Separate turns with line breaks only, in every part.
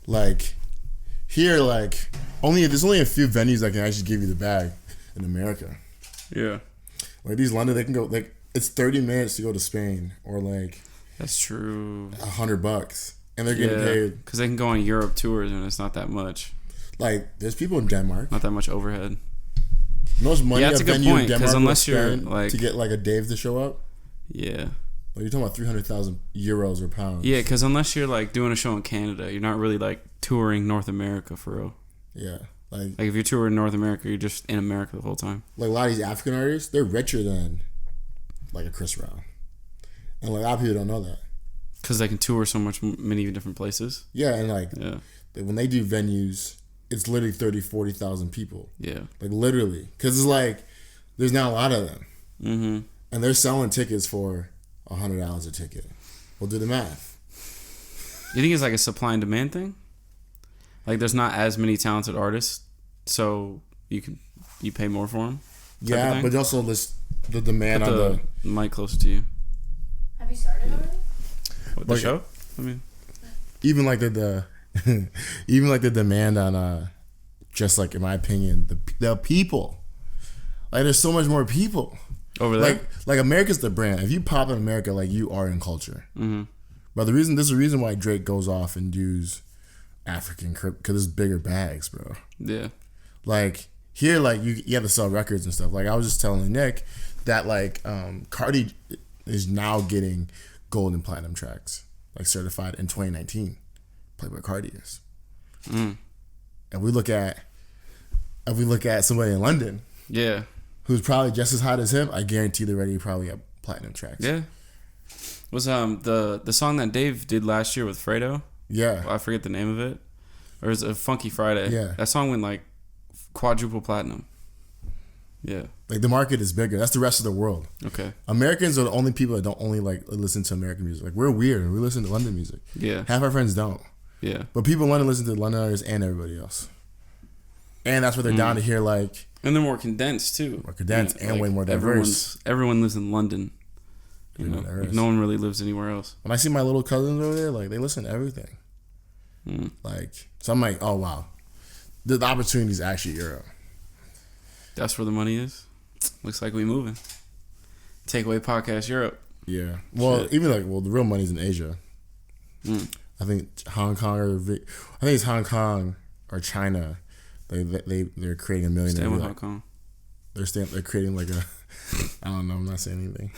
Like here, like there's only a few venues that can actually give you the bag in America.
Yeah.
Like these London, they can go like it's 30 minutes to go to Spain, or like
that's true.
$100, and they're getting paid
because they can go on Europe tours and it's not that much.
Like there's people in Denmark,
not that much overhead.
Most money
that's
a
good
venue
point,
in Denmark
unless
would
you're
spend
like
to get like a Dave to show up.
Yeah.
Like you're talking about 300,000 euros or pounds.
Yeah, because unless you're like doing a show in Canada, you're not really like touring North America for real.
Yeah. Like
if you're touring North America, you're just in America the whole time.
Like a lot of these African artists, they're richer than like a Chris Brown. And like a lot of people don't know that.
Because they can tour so many different places.
Yeah, and like when they do venues, it's literally 30,000, 40,000 people.
Yeah. Like
literally. Because it's like, there's not a lot of them.
Mm-hmm.
And they're selling tickets for $100 a ticket. We'll do the math.
You think it's like a supply and demand thing? Like there's not as many talented artists, so you pay more for them?
Yeah, but also the demand
Put
on
the mic closer to you.
Have you started already?
What, the show? I mean,
even like even like the demand on just like in my opinion the people, like there's so much more people
over there.
Like America's the brand. If you pop in America, like you are in culture. Mm-hmm. But there's a reason why Drake goes off and does African because it's bigger bags, bro.
Yeah. Like
here, like you have to sell records and stuff. Like I was just telling Nick that like Cardi is now getting gold and platinum tracks like certified in 2019. Playboy Cardi is. And we look at somebody in London, who's probably just as hot as him. I guarantee they're ready to probably have platinum tracks.
Yeah. Was the song that Dave did last year with Fredo?
Yeah.
I forget the name of it. Or is it Funky Friday?
Yeah.
That song went like quadruple platinum. Yeah.
Like the market is bigger. That's the rest of the world.
Okay.
Americans are the only people that don't only like listen to American music. Like we're weird. We listen to London music.
Yeah.
Half our friends don't.
Yeah.
But people in London listen to London artists and everybody else. And that's what they're down to hear, like.
And they're more condensed too.
More condensed and like way more diverse.
Everyone lives in London. You know, like no one really lives anywhere else.
When I see my little cousins over there, like they listen to everything. Like, so I'm like, oh wow, the opportunity is actually Europe.
That's where the money is. Looks like we moving. Takeaway podcast Europe.
Yeah. Well, even like the real money's in Asia. I think Hong Kong it's Hong Kong or China. They're creating a million.
Stay with Hong Kong.
They're creating like a. I don't know. I'm not saying anything.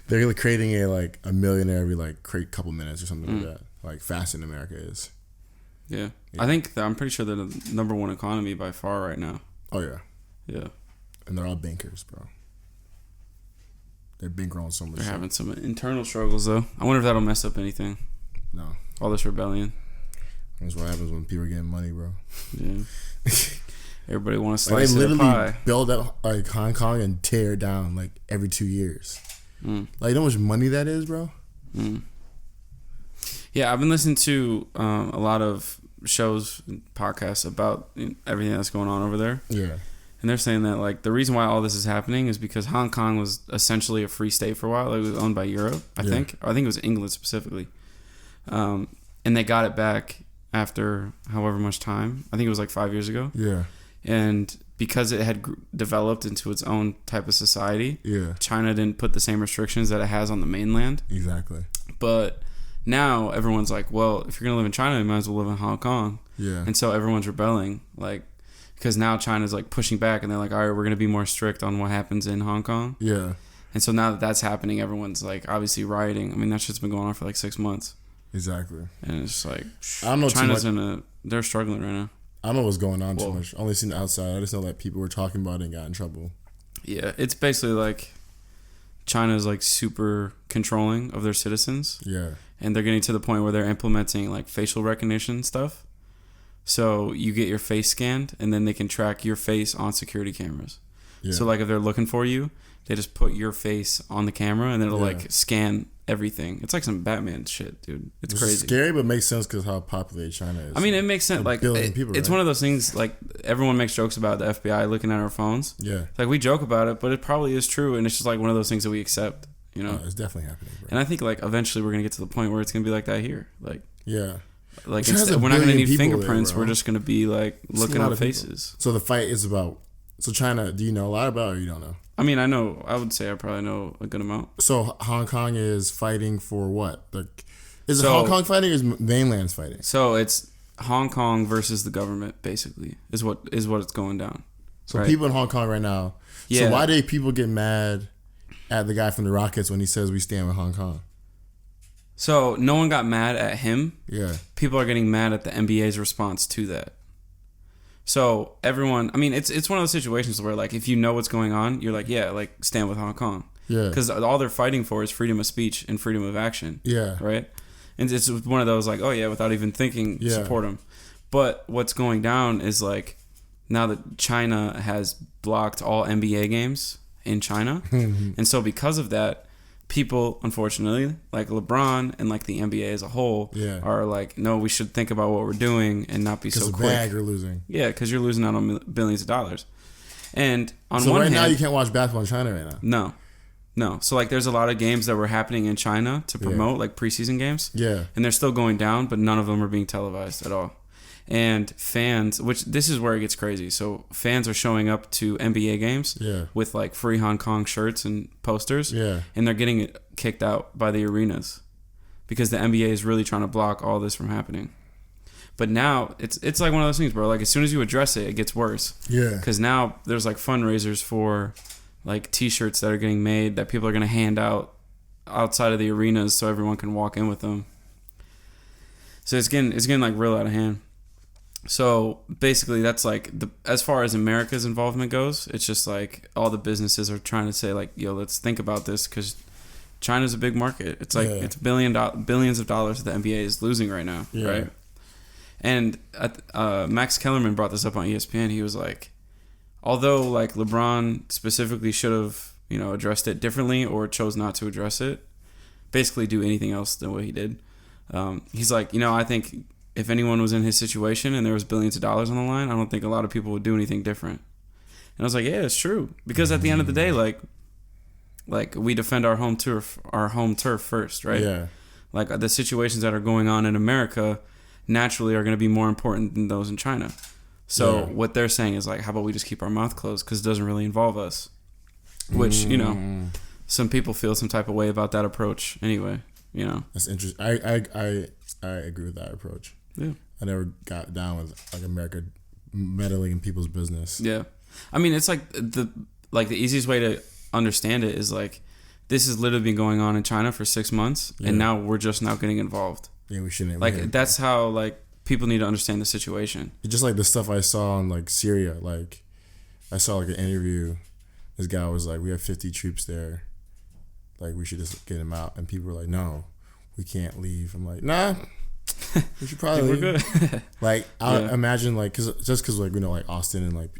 They're creating a millionaire every like couple minutes or something like that. Like fast in America is.
Yeah. I think I'm pretty sure they're the number one economy by far right now.
Oh yeah.
Yeah.
And they're all bankers, bro. They're bankrolling so much.
They're having some internal struggles though. I wonder if that'll mess up anything.
No.
All this rebellion.
That's what happens when people are getting money, bro.
Yeah. Everybody wants to slice
they
of the pie.
Literally build up like Hong Kong and tear it down like every 2 years. Like you know how much money that is, bro?
Yeah, I've been listening to a lot of shows and podcasts about everything that's going on over there. Yeah. And they're saying that like the reason why all this is happening is because Hong Kong was essentially a free state for a while. It was owned by Europe, I think. Or I think it was England specifically. And they got it back after however much time. I think it was like 5 years ago. Yeah. And because it had developed into its own type of society, China didn't put the same restrictions that it has on the mainland.
Exactly.
But now everyone's like, well, if you're going to live in China, you might as well live in Hong Kong. Yeah. And so everyone's rebelling, like, because now China's like pushing back and they're like, all right, we're going to be more strict on what happens in Hong Kong. Yeah. And so now that that's happening, everyone's like obviously rioting. I mean, that shit's been going on for like 6 months. Exactly. And it's like, I don't know, China's they're struggling right now.
I don't know what's going on too much. Only seen the outside. I just know that people were talking about it and got in trouble.
Yeah, it's basically like China's like super controlling of their citizens. Yeah. And they're getting to the point where they're implementing like facial recognition stuff. So you get your face scanned and then they can track your face on security cameras. Yeah. So like if they're looking for you, they just put your face on the camera and then it'll like scan everything. It's like some Batman shit, dude. It's crazy.
Scary, but makes sense because how populated China is.
I mean, it makes sense. Like people, it's one of those things. Like everyone makes jokes about the FBI looking at our phones. Yeah, like we joke about it, but it probably is true, and it's just like one of those things that we accept. You know,
it's definitely happening, bro.
And I think like eventually we're gonna get to the point where it's gonna be like that here. Like,
yeah,
Like we're not gonna need fingerprints. We're just gonna be like looking at faces.
So the fight is about. So China, do you know a lot about it or you don't know?
I mean, I know. I would say I probably know a good amount.
So Hong Kong is fighting for what? Like, is it Hong Kong fighting or is mainland's fighting?
So it's Hong Kong versus the government, basically, is what it's going down.
So right? People in Hong Kong right now. Yeah. So why do people get mad at the guy from the Rockets when he says we stand with Hong Kong?
So no one got mad at him.
Yeah.
People are getting mad at the NBA's response to that. So everyone, I mean, it's one of those situations where like if you know what's going on, you're like, yeah, like stand with Hong Kong.
Yeah.
Because all they're fighting for is freedom of speech and freedom of action.
Yeah.
Right. And it's one of those like, oh yeah, without even thinking, support them. But what's going down is like now that China has blocked all NBA games in China, and so because of that, people, unfortunately, like LeBron and like the NBA as a whole, are like, no, we should think about what we're doing and not be so quick.
Because you're losing.
Yeah, because you're losing out on billions of dollars. And on
so
one
right
hand,
now you can't watch basketball in China right now.
No. So like, there's a lot of games that were happening in China to promote like preseason games.
Yeah.
And they're still going down, but none of them are being televised at all. And fans, which this is where it gets crazy. So fans are showing up to NBA games with like free Hong Kong shirts and posters.
Yeah.
And they're getting kicked out by the arenas because the NBA is really trying to block all this from happening. But now it's like one of those things, bro. Like as soon as you address it, it gets worse.
Yeah.
Because now there's like fundraisers for like T-shirts that are getting made that people are gonna hand out outside of the arenas so everyone can walk in with them. So it's getting like real out of hand. So basically, that's like as far as America's involvement goes, it's just like all the businesses are trying to say like, yo, let's think about this because China's a big market. It's like it's billions of dollars that the NBA is losing right now, right? And Max Kellerman brought this up on ESPN. He was like, although like LeBron specifically should have addressed it differently or chose not to address it, basically do anything else than what he did. He's like, I think if anyone was in his situation and there was billions of dollars on the line, I don't think a lot of people would do anything different. And I was like, yeah, it's true. Because at the end of the day, like we defend our home turf first, right?
Yeah.
Like the situations that are going on in America naturally are going to be more important than those in China. So what they're saying is like, how about we just keep our mouth closed because it doesn't really involve us. Which, some people feel some type of way about that approach anyway,
That's interesting. I agree with that approach.
Yeah.
I never got down with like America meddling in people's business.
Yeah. I mean, it's like the easiest way to understand it is like this has literally been going on in China for 6 months and now we're just now getting involved.
Yeah, we shouldn't.
Like that's how like people need to understand the situation.
It's just like the stuff I saw in like Syria. Like I saw like an interview. This guy was like, we have 50 troops there. Like we should just get them out. And people were like, no, we can't leave. I'm like, nah. We should probably leave. We're good. Like I imagine like because like we know like Austin and like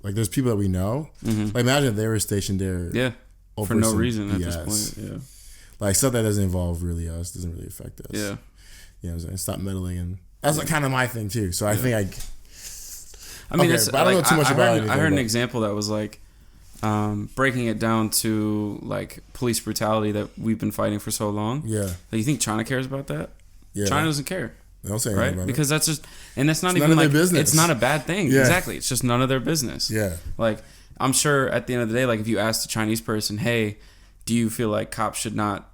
there's people that we know. Like imagine if they were stationed there.
For no reason at this point. Yeah.
Like stuff that doesn't involve really us doesn't really affect us.
Yeah.
You know what I'm saying? Stop meddling, and that's like kind of my thing too. So I think
I mean,
but I don't know too much about it.
I heard an example that was like breaking it down to like police brutality that we've been fighting for so long.
Yeah.
Like, you think China cares about that? Yeah. China doesn't care.
They don't say anything about
because that's just, and that's not
it's
even
none
like
of their business.
It's not a bad thing.
Yeah.
Exactly. It's just none of their business.
Yeah.
Like I'm sure at the end of the day, like if you asked a Chinese person, hey, do you feel like cops should not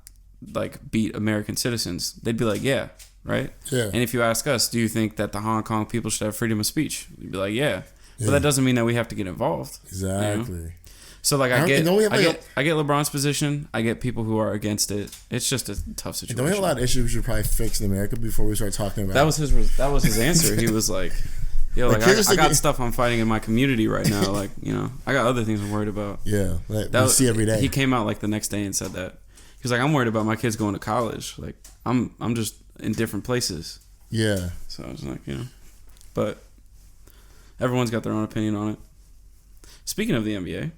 like beat American citizens? They'd be like, yeah. Right?
Yeah.
And if you ask us, do you think that the Hong Kong people should have freedom of speech? We'd be like, yeah. But that doesn't mean that we have to get involved.
Exactly.
So like I get LeBron's position. I get people who are against it. It's just a tough situation.
Don't we have a lot of issues we should probably fix in America before we start talking about?
That was his answer. He was like, yo, like I got stuff I'm fighting in my community right now. Like, I got other things I'm worried about.
Yeah. Like we see every day.
He came out like the next day and said that. He's like, I'm worried about my kids going to college. Like I'm just in different places.
Yeah.
So I was like, but everyone's got their own opinion on it. Speaking of the NBA,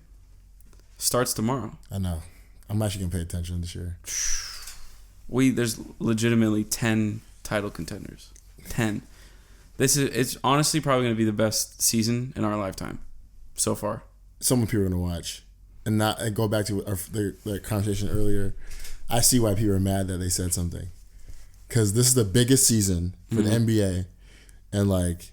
starts tomorrow.
I know. I'm actually gonna pay attention this year.
There's legitimately 10 title contenders. 10. It's honestly probably gonna be the best season in our lifetime so far.
Some people are gonna watch, and go back to the conversation earlier. I see why people are mad that they said something. because this is the biggest season for the NBA, and like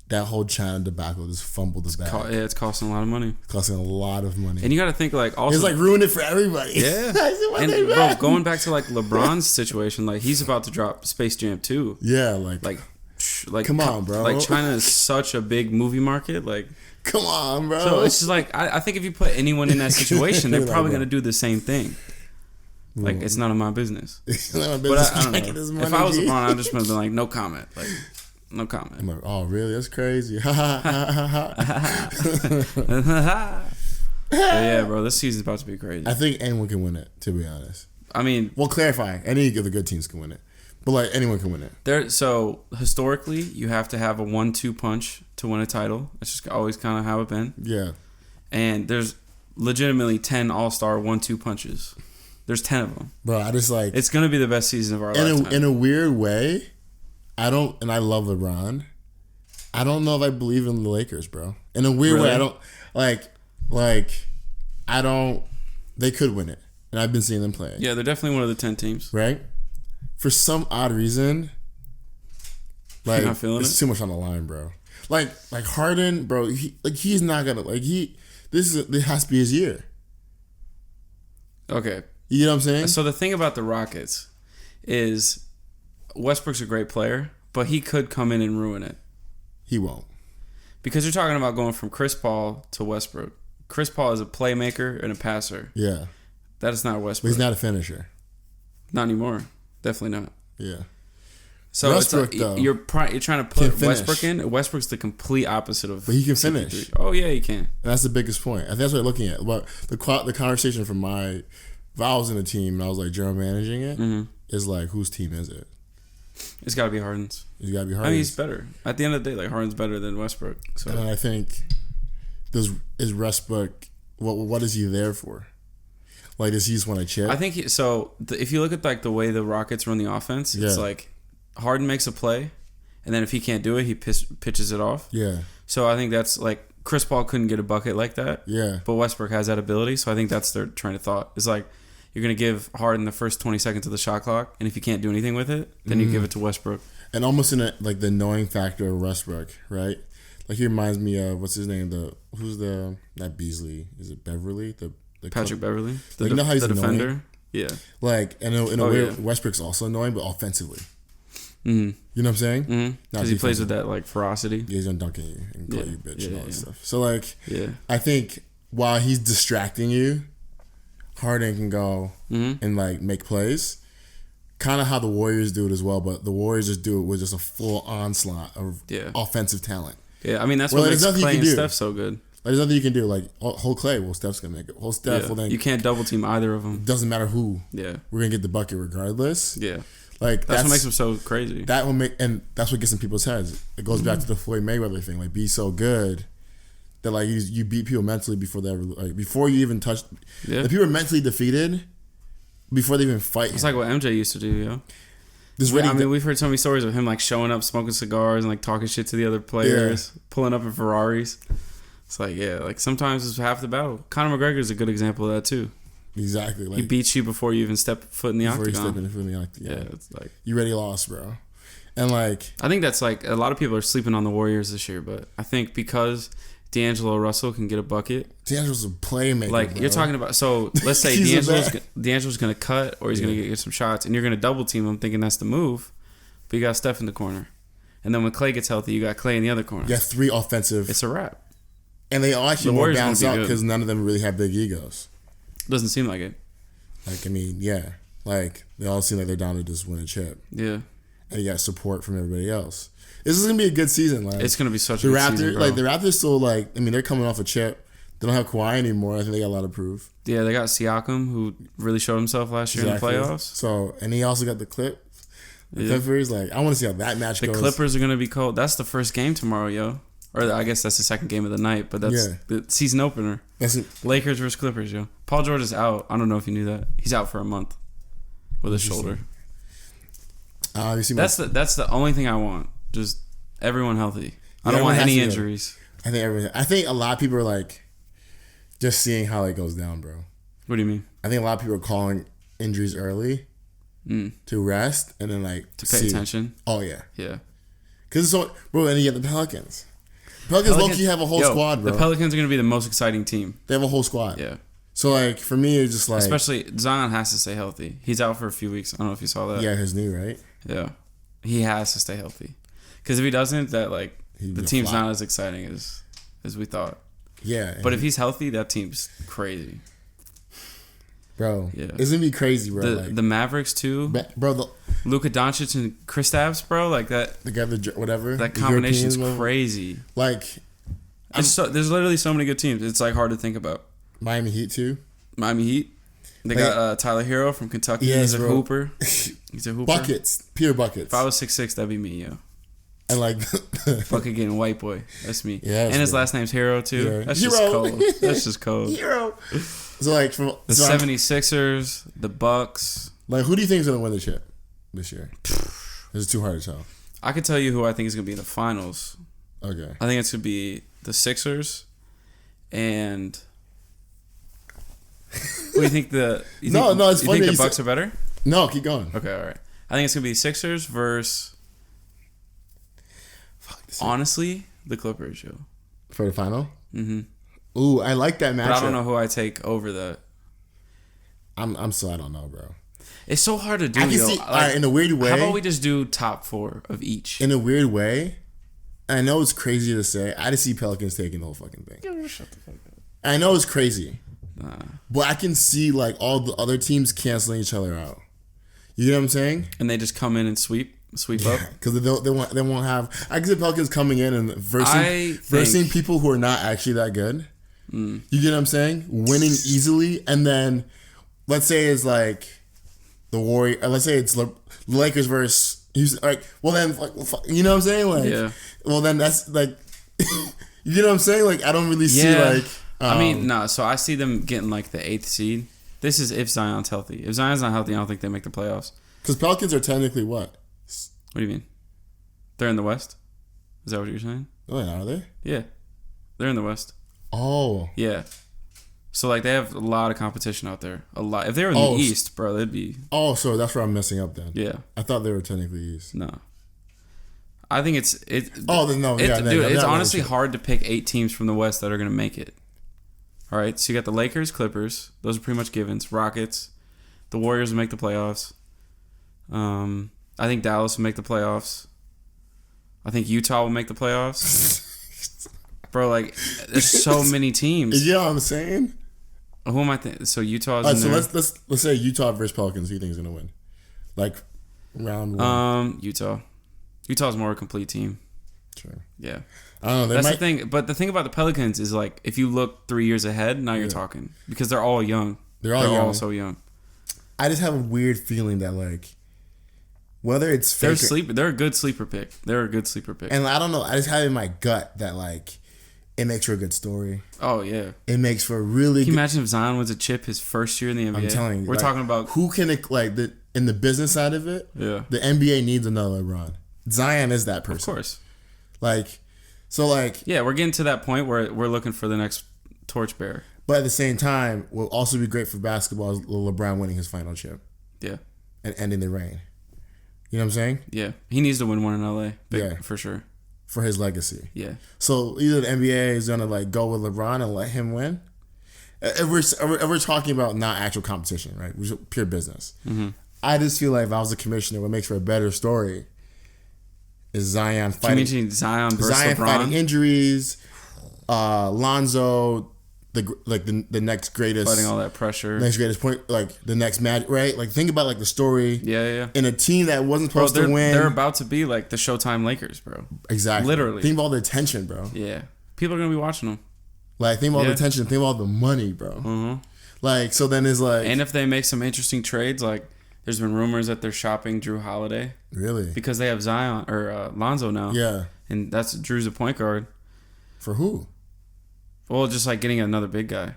that whole China debacle just fumbled the bag.
It's costing a lot of money.
Costing a lot of money.
And you got to think like also
it's like ruined it for everybody.
Yeah. And bro, going back to like LeBron's situation, like he's about to drop Space Jam 2.
Yeah, like come on, bro.
Like China is such a big movie market. Like
come on, bro.
So it's just like I think if you put anyone in that situation, they're probably gonna do the same thing. Like it's none of my business. It's none of my business. But I don't know. If I was LeBron, I'd just been like, no comment. Like. No comment.
I'm like, oh, really? That's crazy.
Yeah, bro, this season's about to be crazy.
I think anyone can win it, to be honest.
I mean...
Well, clarifying. Any of the good teams can win it. But, like, anyone can win it.
So, historically, you have to have a 1-2 punch to win a title. That's just always kind of how it's been.
Yeah.
And there's legitimately 10 all-star 1-2 punches. There's 10 of them.
Bro, I just, like...
It's going to be the best season of our lifetime.
In a weird way... I love LeBron. I don't know if I believe in the Lakers, bro. In a weird way, I don't they could win it. And I've been seeing them play.
Yeah, they're definitely one of the 10 teams.
Right? For some odd reason, like
not feeling
it's too much on the line, bro. Like Harden, bro, he's not gonna this has to be his year.
Okay.
You know what I'm saying?
So the thing about the Rockets is Westbrook's a great player, but he could come in and ruin it.
He won't.
Because you're talking about going from Chris Paul to Westbrook. Chris Paul is a playmaker and a passer.
Yeah.
That is not Westbrook.
But he's not a finisher.
Not anymore. Definitely not.
Yeah.
So
Westbrook,
it's like,
though,
you're trying to put Westbrook in. Westbrook's the complete opposite of...
But he can finish.
Oh, yeah, he can.
And that's the biggest point. I think that's what I'm looking at. But the conversation from if I was in a team and I was like general managing it, is like, whose team is it?
It's got to be Harden's.
It's got to be Harden's.
I mean, he's better. At the end of the day, like Harden's better than Westbrook. So.
And I think, is Westbrook, what is he there for? Like, does he just want to chip?
I think, if you look at like the way the Rockets run the offense, it's like Harden makes a play, and then if he can't do it, he pitches it off.
Yeah.
So I think that's like, Chris Paul couldn't get a bucket like that.
Yeah.
But Westbrook has that ability, so I think that's their train of thought. It's like, you're going to give Harden the first 20 seconds of the shot clock, and if you can't do anything with it, then you give it to Westbrook.
And almost in the annoying factor of Westbrook, right? Like, he reminds me of, what's his name? Not Beasley. Is it Beverly? The
Patrick Beverly?
You know how he's
the
annoying?
defender? Yeah.
Like, in a way, Westbrook's also annoying, but offensively. You know what I'm saying?
Because he plays with that, like, ferocity.
Yeah, he's going to dunk at you and call you bitch and all this stuff. So, like, I think while he's distracting you, Harden can go and like make plays, kind of how the Warriors do it as well. But the Warriors just do it with just a full onslaught of offensive talent.
Yeah, I mean that's what makes Clay and Steph so good.
Like, there's nothing you can do. Like whole Clay, Steph's gonna make it. Whole Steph, well then
you can't double team either of them.
Doesn't matter who.
Yeah,
we're gonna get the bucket regardless.
Yeah,
like
that's what makes him so crazy.
That will and that's what gets in people's heads. It goes back to the Floyd Mayweather thing. Like, be so good that like you beat people mentally before they ever before you even touch. Yeah, if people are mentally defeated before they even fight.
It's like what MJ used to do, yo. We've heard so many stories of him like showing up, smoking cigars, and like talking shit to the other players, pulling up in Ferraris. It's like like sometimes it's half the battle. Conor McGregor is a good example of that too.
Exactly. Like,
he beats you before you even step foot in the octagon.
Before you step in foot in the octagon.
Yeah, it's like
you already lost, bro. And like
I think that's like a lot of people are sleeping on the Warriors this year, but I think because D'Angelo Russell can get a bucket.
D'Angelo's a playmaker.
Like, bro. You're talking about, so let's say D'Angelo's going to cut or he's going to get some shots and you're going to double team him thinking that's the move, but you got Steph in the corner. And then when Clay gets healthy, you got Clay in the other corner.
You got three offensive.
It's a wrap.
And they all actually more balance out because none of them really have big egos.
Doesn't seem like it.
Like, I mean, yeah. Like, they all seem like they're down to just win a chip.
Yeah.
And you got support from everybody else. This is gonna be a good season. Like,
it's gonna be such a good season, bro.
Like, the Raptors still, like, I mean, they're coming off a chip. They don't have Kawhi anymore. I think they got a lot of proof.
Yeah, they got Siakam, who really showed himself last year in the playoffs.
So, and he also got the Clippers. Like, I want to see how that match goes.
The Clippers are gonna be cold. That's the first game tomorrow, yo. Or I guess that's the second game of the night, but that's the season opener. Lakers versus Clippers, yo. Paul George is out. I don't know if you knew that. He's out for a month with his shoulder. That's the only thing I want. Just everyone healthy. I don't want any injuries.
I think a lot of people are like just seeing how it goes down, bro.
What do you mean?
I think a lot of people are calling injuries early. to rest and then like
to pay attention.
Oh yeah,
yeah.
Because so, bro, and you get the Pelicans. Pelicans low-key have a whole squad, bro.
The Pelicans are going to be the most exciting team.
They have a whole squad.
Yeah.
So like for me, it's just like
especially Zion has to stay healthy. He's out for a few weeks. I don't know if you saw that.
Yeah, his knee, right?
Yeah, he has to stay healthy. Because if he doesn't, that like the team's not as exciting as we thought.
Yeah.
But if he's healthy, that team's crazy.
Bro, yeah. It's gonna be crazy, bro.
The Mavericks too,
bro.
Luka Doncic and Kristaps, bro, like that.
Together, whatever.
That combination's crazy.
Like,
there's literally so many good teams. It's like hard to think about.
Miami Heat too.
Miami Heat. They got Tyler Hero from Kentucky.
Yes,
he's a hooper. He's a hooper.
Buckets, pure buckets.
If I was 6'6", that'd be me, yo.
And like
fucking getting white boy. That's me.
Yeah,
and his last name's Hero too.
Yeah.
That's just cold. That's just cold.
Hero. So like from
the 76ers, the Bucks.
Like who do you think is gonna win the chip this year? It's too hard to tell.
I can tell you who I think is gonna be in the finals.
Okay.
I think it's gonna be the Sixers, and what do you think
it's funny.
You think the Bucks are better?
No, keep going.
Okay, all right. I think it's gonna be Sixers versus. Honestly, the Clippers, yo.
For the final? Mm-hmm. Ooh, I like that matchup.
But I don't know who I take over that.
I don't know, bro.
It's so hard to do,
I can see, in a weird way.
How about we just do top 4 of each?
In a weird way, I know it's crazy to say, I just see Pelicans taking the whole fucking thing.
Yo, shut the fuck up.
I know it's crazy. But I can see, like, all the other teams canceling each other out. You know what I'm saying?
And they just come in and sweep up,
because they won't have. I can see Pelicans coming in and versing people who are not actually that good. You get what I'm saying? Winning easily, and then let's say it's like the Warriors. Let's say it's the Lakers versus. Like, well then, like, you know what I'm saying? Like,
yeah.
Well then, that's like, you know what I'm saying? Like, I don't really see like.
I mean, no. So I see them getting like the 8th seed. This is if Zion's healthy. If Zion's not healthy, I don't think they make the playoffs.
Because Pelicans are technically what?
What do you mean? They're in the West? Is that what you're saying?
Oh, are they?
Yeah. They're in the West.
Oh.
Yeah. So, like, they have a lot of competition out there. A lot. If they were in the East, bro, they'd be...
Oh, so that's where I'm messing up then.
Yeah.
I thought they were technically East.
No. I think it's...
no.
Dude, it's honestly hard to pick 8 teams from the West that are going to make it. All right? So, you got the Lakers, Clippers. Those are pretty much givens. Rockets. The Warriors will make the playoffs. I think Dallas will make the playoffs. I think Utah will make the playoffs. Bro, like, there's so many teams.
You know what I'm saying?
Who am I thinking? So Utah's in
there.
So
let's say Utah versus Pelicans. Who do you think is gonna win? Like round 1.
Utah. Utah's more a complete team.
Sure.
Yeah.
I don't know.
That's the thing. But the thing about the Pelicans is like if you look 3 years ahead, now you're talking because they're all young.
They're all
so young.
I just have a weird feeling that like. Whether it's fake
they're a good sleeper pick.
And I don't know. I just have in my gut that like it makes for a good story.
Oh yeah.
It makes for a really.
Can you imagine if Zion wins a chip his first year in the NBA?
I'm telling you,
we're talking about
who can in the business side of it.
Yeah.
The NBA needs another LeBron. Zion is that person.
Of course.
Yeah,
we're getting to that point where we're looking for the next torchbearer.
But at the same time, will also be great for basketball is LeBron winning his final chip.
Yeah.
And ending the reign. You know what I'm saying?
Yeah. He needs to win one in LA. For sure.
For his legacy.
Yeah.
So either the NBA is gonna like go with LeBron and let him win. If we're talking about not actual competition, right? Pure business. Mm-hmm. I just feel like if I was a commissioner, what makes for a better story is Zion fighting.
Zion versus
Zion
LeBron?
fighting injuries. Lonzo. The next greatest
fighting all that pressure,
next greatest point, like the next match, right? Like think about like the story,
yeah,
in a team that wasn't supposed to win.
They're about to be like the Showtime Lakers, bro.
Exactly,
literally.
Think about all the attention, bro.
Yeah, people are gonna be watching them.
Like think about all the attention, think about all the money, bro. Mm-hmm. Like so, then it's like,
and if they make some interesting trades, like there's been rumors that they're shopping Drew Holiday,
really,
because they have Zion or Lonzo now,
yeah,
and that's Drew's a point guard.
For who?
Well, just like getting another big guy.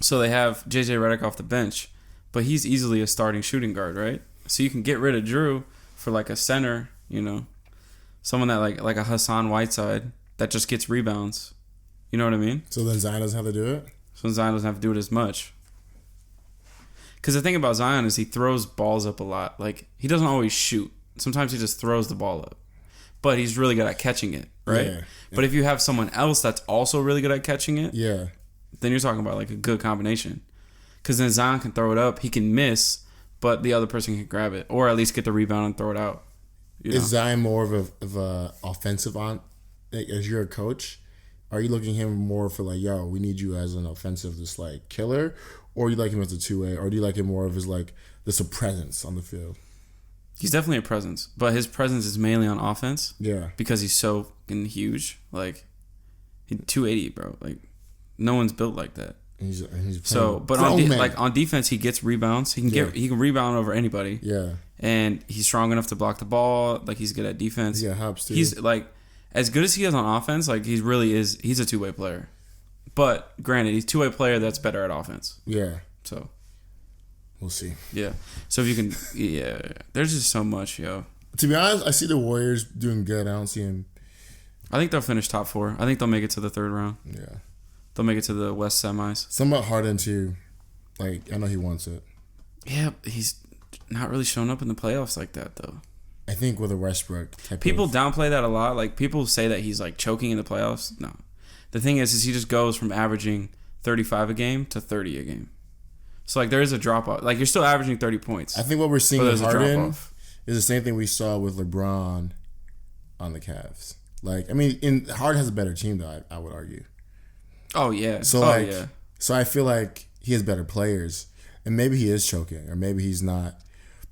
So they have JJ Redick off the bench, but he's easily a starting shooting guard, right? So you can get rid of Drew for like a center, you know, someone that like a Hassan Whiteside that just gets rebounds. You know what I mean?
So then Zion doesn't have to do it?
So Zion doesn't have to do it as much. Because the thing about Zion is he throws balls up a lot. Like, he doesn't always shoot. Sometimes he just throws the ball up. But he's really good at catching it, right? Yeah. But if you have someone else that's also really good at catching it, then you're talking about like a good combination. Because then Zion can throw it up, he can miss, but the other person can grab it, or at least get the rebound and throw it out.
Is Zion more of a offensive as you're a coach? Are you looking at him more for like, yo, we need you as an offensive just like killer, or you like him as a two-way, or do you like him more of as like just a presence on the field?
He's definitely a presence, but his presence is mainly on offense.
Yeah,
because he's so fucking huge. Like, he's 280, bro. Like, no one's built like that.
He's
so, but on defense, he gets rebounds. He can rebound over anybody.
Yeah,
and he's strong enough to block the ball. Like, he's good at defense.
Yeah, hops too.
He's like as good as he is on offense. Like, he really is. He's a two-way player. But granted, he's a two-way player that's better at offense.
Yeah.
So
we'll see.
Yeah. So if you can, there's just so much, yo.
To be honest, I see the Warriors doing good. I don't see him.
I think they'll finish top 4. I think they'll make it to the 3rd round.
Yeah.
They'll make it to the West semis.
Somewhat Harden too. Like, I know he wants it.
Yeah, he's not really showing up in the playoffs like that though.
I think with a Westbrook type
people downplay that a lot. Like, people say that he's like choking in the playoffs. No. The thing is he just goes from averaging 35 a game to 30 a game. So like there is a drop off. Like, you're still averaging 30 points.
I think what we're seeing with Harden is the same thing we saw with LeBron on the Cavs. Like, I mean, Harden has a better team though, I would argue.
Oh yeah.
So so I feel like he has better players, and maybe he is choking, or maybe he's not.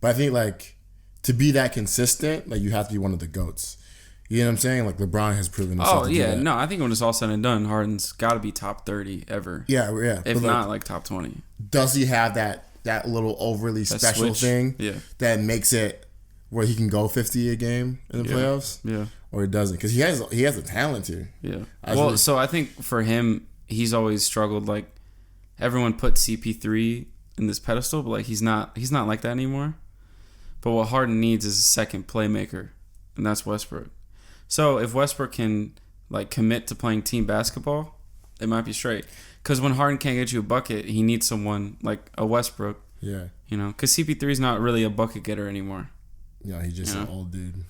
But I think like to be that consistent, like you have to be one of the GOATs. You know what I'm saying? Like LeBron has proven himself.
Oh yeah, no, I think when it's all said and done, Harden's got to be top 30 ever.
Yeah.
If not like top 20.
Does he have that little overly special thing that makes it where he can go 50 a game in the playoffs?
Yeah.
Or he doesn't, because he has the talent to.
Yeah. So I think for him, he's always struggled. Like, everyone put CP3 in this pedestal, but like he's not like that anymore. But what Harden needs is a second playmaker, and that's Westbrook. So if Westbrook can like commit to playing team basketball, it might be straight. Because when Harden can't get you a bucket, he needs someone like a Westbrook.
Yeah.
You know, because CP3 is not really a bucket getter anymore.
Yeah, he's just an old dude.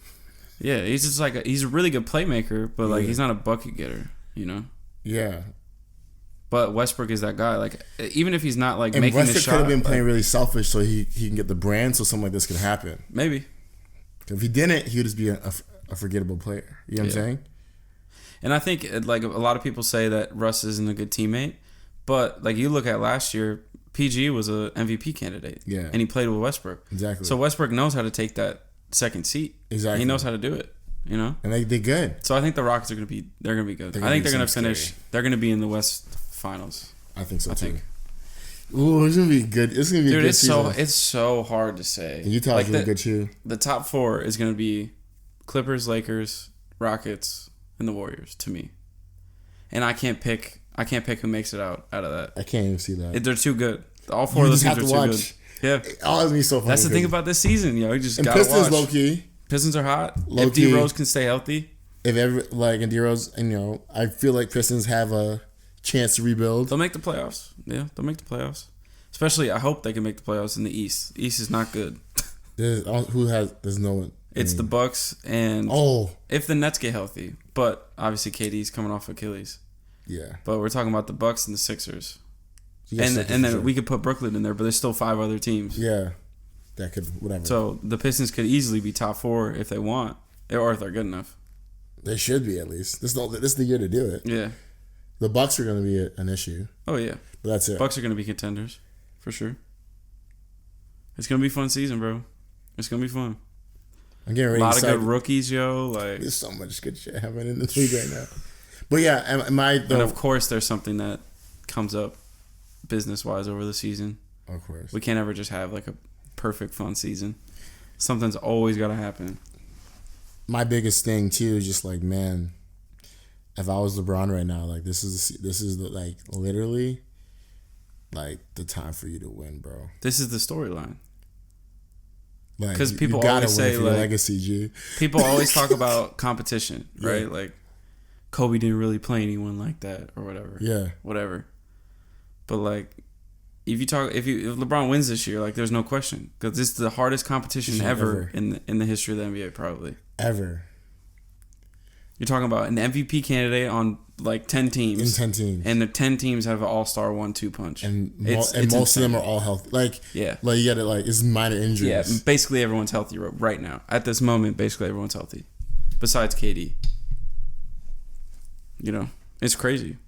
Yeah, he's just like he's a really good playmaker, but like he's not a bucket getter, you know.
Yeah.
But Westbrook is that guy. Like, even if he's not like
and
making
Westbrook
the shot,
could have been playing really selfish, so he can get the brand, so something like this could happen.
Maybe.
If he didn't, he would just be a forgettable player. You know what I'm saying?
And I think like a lot of people say that Russ isn't a good teammate, but like you look at last year, PG was a MVP candidate.
Yeah.
And he played with Westbrook.
Exactly.
So Westbrook knows how to take that second seat.
Exactly.
He knows how to do it. You know.
And they good.
So I think the Rockets are gonna be good. I think they're gonna finish.
Scary.
They're gonna be in the West Finals.
I think so too. Ooh, it's gonna be good. It's gonna be a good season.
It's so hard to say.
And Utah's like good too.
The top 4 is gonna be Clippers, Lakers, Rockets, and the Warriors to me. And I can't pick who makes it out of that.
I can't even see that.
They're too good. All 4 of those teams are too good. Yeah.
Oh, it's gonna be so funny.
That's the thing about this season, yo. You just gotta
Pistons
watch.
low key.
Pistons are hot.
Low
if D Rose can stay healthy.
If and D Rose, and you know, I feel like Pistons have a chance to rebuild.
They'll make the playoffs. Yeah, they'll make the playoffs. Especially, I hope they can make the playoffs in the East. The East is not good.
There's no one.
It's the Bucks and if the Nets get healthy, but obviously KD's coming off Achilles.
Yeah.
But we're talking about the Bucks and the Sixers. And then we could put Brooklyn in there, but there's still 5 other teams.
Yeah. That could whatever.
So the Pistons could easily be top 4 if they want, or if they're good enough.
They should be at least. This is the year to do it.
Yeah.
The Bucks are going to be an issue.
Oh yeah.
But that's it.
Bucks are going to be contenders for sure. It's going to be a fun season, bro. It's going to be fun.
I'm getting ready.
A lot of good rookies, yo. Like,
there's so much good shit happening in the league right now. But yeah,
and of course, there's something that comes up business-wise over the season.
Of course.
We can't ever just have like a perfect fun season. Something's always got to happen.
My biggest thing too is just like, man, if I was LeBron right now, like this is the, like literally like the time for you to win, bro.
This is the storyline.
Because
like, people always say like
legacy, G.
People always talk about competition, right?
Yeah.
Like Kobe didn't really play anyone like that or whatever.
Yeah.
Whatever. But like if LeBron wins this year, like there's no question because this is the hardest competition ever in the history of the NBA probably
ever.
You're talking about an MVP candidate on like 10 teams.
In 10 teams.
And the 10 teams have an all-star 1-2 punch.
And most of them are all healthy. Like you got it. Like it's minor injuries.
Yeah, basically everyone's healthy right now. At this moment, basically everyone's healthy, besides KD. You know, it's crazy.